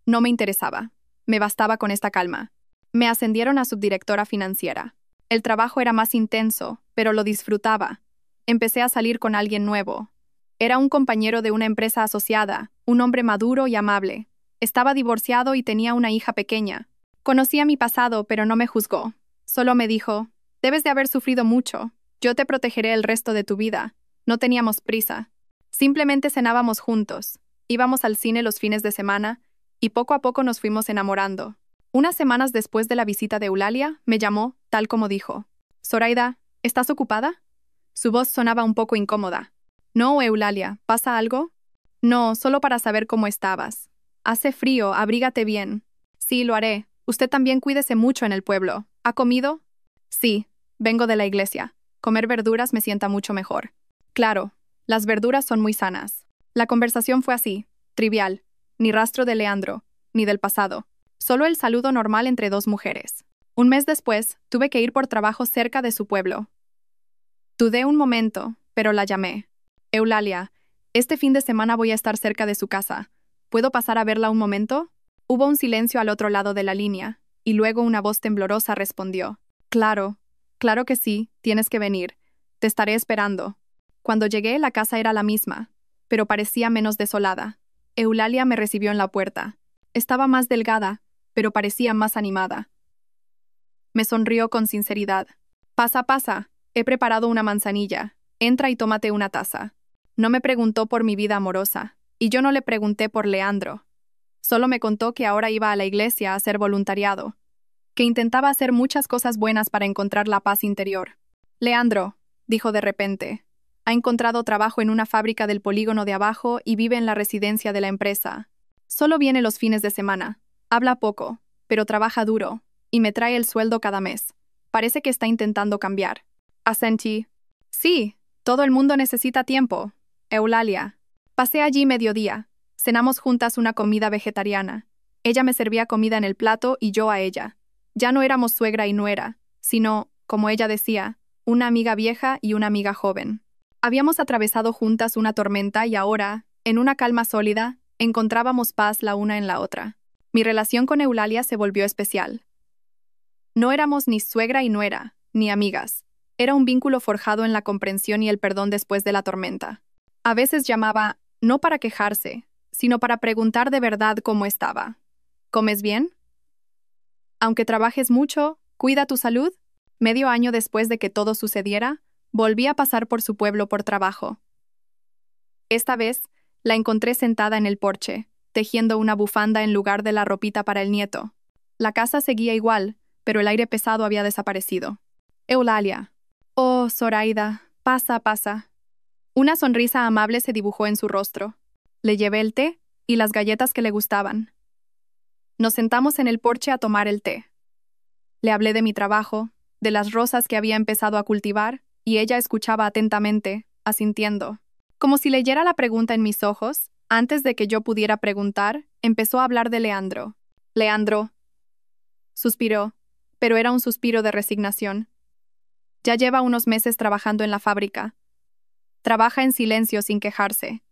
S1: No me interesaba. Me bastaba con esta calma. Me ascendieron a subdirectora financiera. El trabajo era más intenso, pero lo disfrutaba. Empecé a salir con alguien nuevo. Era un compañero de una empresa asociada, un hombre maduro y amable. Estaba divorciado y tenía una hija pequeña. Conocía mi pasado, pero no me juzgó. Solo me dijo, debes de haber sufrido mucho. Yo te protegeré el resto de tu vida. No teníamos prisa. Simplemente cenábamos juntos. Íbamos al cine los fines de semana y poco a poco nos fuimos enamorando. Unas semanas después de la visita de Eulalia, me llamó, tal como dijo. Zoraida, ¿estás ocupada? Su voz sonaba un poco incómoda. No, Eulalia, ¿pasa algo? No, solo para saber cómo estabas. Hace frío, abrígate bien. Sí, lo haré. Usted también cuídese mucho en el pueblo. ¿Ha comido? Sí, vengo de la iglesia. Comer verduras me sienta mucho mejor. Claro, las verduras son muy sanas. La conversación fue así, trivial. Ni rastro de Leandro, ni del pasado. Solo el saludo normal entre dos mujeres. Un mes después, tuve que ir por trabajo cerca de su pueblo. Dudé un momento, pero la llamé. Eulalia, este fin de semana voy a estar cerca de su casa. ¿Puedo pasar a verla un momento? Hubo un silencio al otro lado de la línea, y luego una voz temblorosa respondió. Claro, claro que sí, tienes que venir. Te estaré esperando. Cuando llegué, la casa era la misma, pero parecía menos desolada. Eulalia me recibió en la puerta. Estaba más delgada, pero parecía más animada. Me sonrió con sinceridad. Pasa, pasa. He preparado una manzanilla. Entra y tómate una taza. No me preguntó por mi vida amorosa, y yo no le pregunté por Leandro. Solo me contó que ahora iba a la iglesia a hacer voluntariado, que intentaba hacer muchas cosas buenas para encontrar la paz interior. Leandro, dijo de repente, ha encontrado trabajo en una fábrica del polígono de abajo y vive en la residencia de la empresa. Solo viene los fines de semana. Habla poco, pero trabaja duro, y me trae el sueldo cada mes. Parece que está intentando cambiar. Asentí. Sí, todo el mundo necesita tiempo. Eulalia. Pasé allí mediodía. Cenamos juntas una comida vegetariana. Ella me servía comida en el plato y yo a ella. Ya no éramos suegra y nuera, sino, como ella decía, una amiga vieja y una amiga joven. Habíamos atravesado juntas una tormenta y ahora, en una calma sólida, encontrábamos paz la una en la otra. Mi relación con Eulalia se volvió especial. No éramos ni suegra y nuera, ni amigas. Era un vínculo forjado en la comprensión y el perdón después de la tormenta. A veces llamaba, no para quejarse, sino para preguntar de verdad cómo estaba. ¿Comes bien? Aunque trabajes mucho, ¿cuida tu salud? Medio año después de que todo sucediera, volví a pasar por su pueblo por trabajo. Esta vez, la encontré sentada en el porche, tejiendo una bufanda en lugar de la ropita para el nieto. La casa seguía igual, pero el aire pesado había desaparecido. Eulalia. Oh, Zoraida, pasa, pasa. Una sonrisa amable se dibujó en su rostro. Le llevé el té y las galletas que le gustaban. Nos sentamos en el porche a tomar el té. Le hablé de mi trabajo, de las rosas que había empezado a cultivar, y ella escuchaba atentamente, asintiendo. Como si leyera la pregunta en mis ojos, antes de que yo pudiera preguntar, empezó a hablar de Leandro. Leandro. Suspiró, pero era un suspiro de resignación. Ya lleva unos meses trabajando en la fábrica. Trabaja en silencio sin quejarse.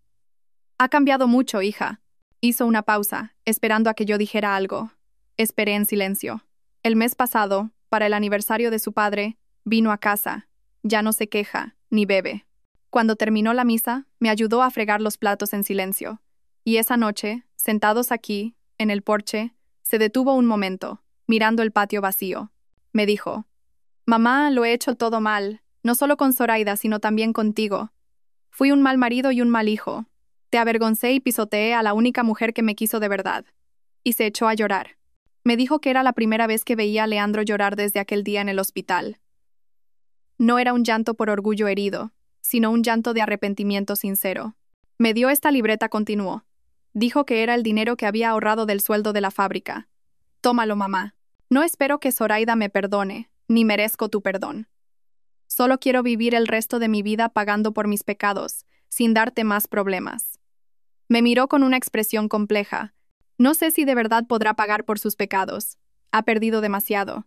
S1: Ha cambiado mucho, hija. Hizo una pausa, esperando a que yo dijera algo. Esperé en silencio. El mes pasado, para el aniversario de su padre, vino a casa. Ya no se queja, ni bebe. Cuando terminó la misa, me ayudó a fregar los platos en silencio. Y esa noche, sentados aquí, en el porche, se detuvo un momento, mirando el patio vacío. Me dijo, «Mamá, lo he hecho todo mal, no solo con Zoraida, sino también contigo. Fui un mal marido y un mal hijo. Te avergoncé y pisoteé a la única mujer que me quiso de verdad». Y se echó a llorar. Me dijo que era la primera vez que veía a Leandro llorar desde aquel día en el hospital. No era un llanto por orgullo herido, sino un llanto de arrepentimiento sincero. Me dio esta libreta, continuó. Dijo que era el dinero que había ahorrado del sueldo de la fábrica. Tómalo, mamá. No espero que Zoraida me perdone, ni merezco tu perdón. Solo quiero vivir el resto de mi vida pagando por mis pecados, sin darte más problemas. Me miró con una expresión compleja. No sé si de verdad podrá pagar por sus pecados. Ha perdido demasiado.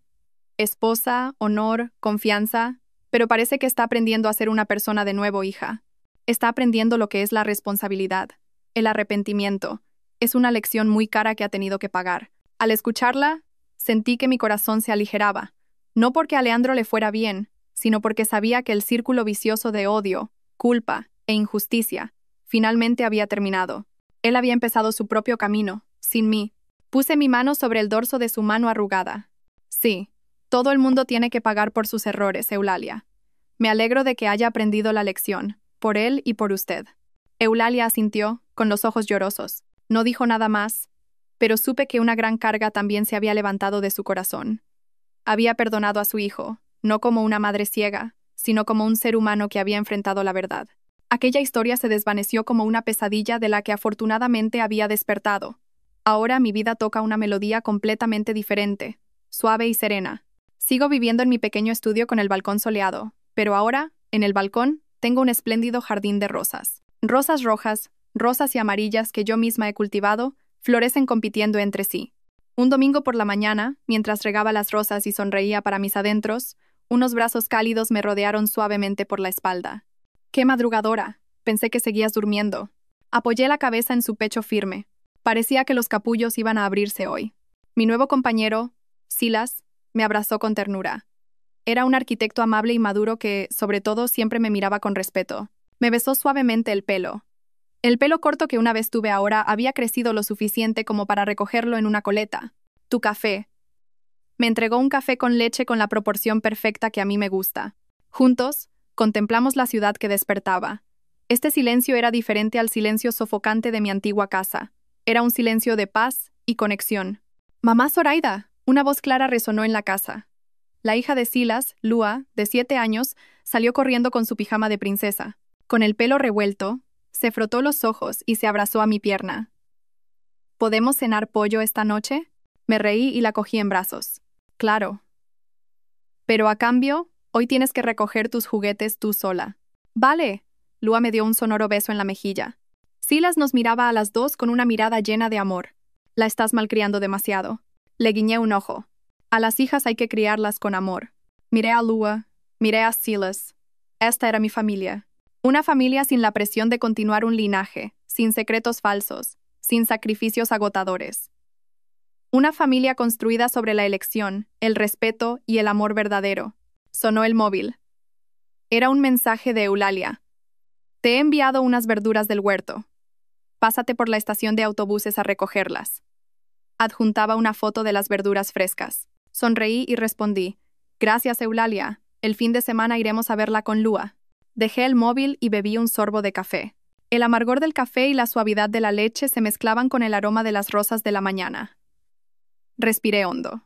S1: Esposa, honor, confianza, pero parece que está aprendiendo a ser una persona de nuevo, hija. Está aprendiendo lo que es la responsabilidad, el arrepentimiento. Es una lección muy cara que ha tenido que pagar. Al escucharla, sentí que mi corazón se aligeraba, no porque a Leandro le fuera bien, sino porque sabía que el círculo vicioso de odio, culpa e injusticia finalmente había terminado. Él había empezado su propio camino, sin mí. Puse mi mano sobre el dorso de su mano arrugada. Sí, todo el mundo tiene que pagar por sus errores, Eulalia. Me alegro de que haya aprendido la lección, por él y por usted. Eulalia asintió, con los ojos llorosos. No dijo nada más, pero supe que una gran carga también se había levantado de su corazón. Había perdonado a su hijo, no como una madre ciega, sino como un ser humano que había enfrentado la verdad. Aquella historia se desvaneció como una pesadilla de la que afortunadamente había despertado. Ahora mi vida toca una melodía completamente diferente, suave y serena. Sigo viviendo en mi pequeño estudio con el balcón soleado, pero ahora, en el balcón, tengo un espléndido jardín de rosas. Rosas rojas, rosas y amarillas que yo misma he cultivado, florecen compitiendo entre sí. Un domingo por la mañana, mientras regaba las rosas y sonreía para mis adentros, unos brazos cálidos me rodearon suavemente por la espalda. ¡Qué madrugadora! Pensé que seguías durmiendo. Apoyé la cabeza en su pecho firme. Parecía que los capullos iban a abrirse hoy. Mi nuevo compañero, Silas, me abrazó con ternura. Era un arquitecto amable y maduro que, sobre todo, siempre me miraba con respeto. Me besó suavemente el pelo. El pelo corto que una vez tuve ahora había crecido lo suficiente como para recogerlo en una coleta. Tu café. Me entregó un café con leche con la proporción perfecta que a mí me gusta. Juntos, contemplamos la ciudad que despertaba. Este silencio era diferente al silencio sofocante de mi antigua casa. Era un silencio de paz y conexión. «Mamá Zoraida», una voz clara resonó en la casa. La hija de Silas, Lua, de 7 años, salió corriendo con su pijama de princesa. Con el pelo revuelto, se frotó los ojos y se abrazó a mi pierna. «¿Podemos cenar pollo esta noche?» Me reí y la cogí en brazos. «Claro. Pero a cambio, hoy tienes que recoger tus juguetes tú sola». «Vale». Lua me dio un sonoro beso en la mejilla. Silas nos miraba a las dos con una mirada llena de amor. «La estás malcriando demasiado». Le guiñé un ojo. A las hijas hay que criarlas con amor. Miré a Lua, miré a Silas. Esta era mi familia. Una familia sin la presión de continuar un linaje, sin secretos falsos, sin sacrificios agotadores. Una familia construida sobre la elección, el respeto y el amor verdadero. Sonó el móvil. Era un mensaje de Eulalia. «Te he enviado unas verduras del huerto. Pásate por la estación de autobuses a recogerlas». Adjuntaba una foto de las verduras frescas. Sonreí y respondí. «Gracias, Eulalia. El fin de semana iremos a verla con Lua». Dejé el móvil y bebí un sorbo de café. El amargor del café y la suavidad de la leche se mezclaban con el aroma de las rosas de la mañana. Respiré hondo.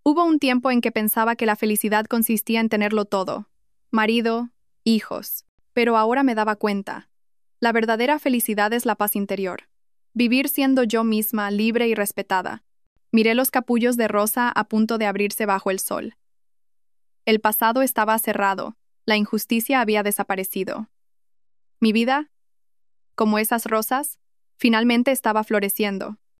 S1: Hubo un tiempo en que pensaba que la felicidad consistía en tenerlo todo. Marido, hijos. Pero ahora me daba cuenta. La verdadera felicidad es la paz interior. Vivir siendo yo misma, libre y respetada. Miré los capullos de rosa a punto de abrirse bajo el sol. El pasado estaba cerrado, la injusticia había desaparecido. Mi vida, como esas rosas, finalmente estaba floreciendo.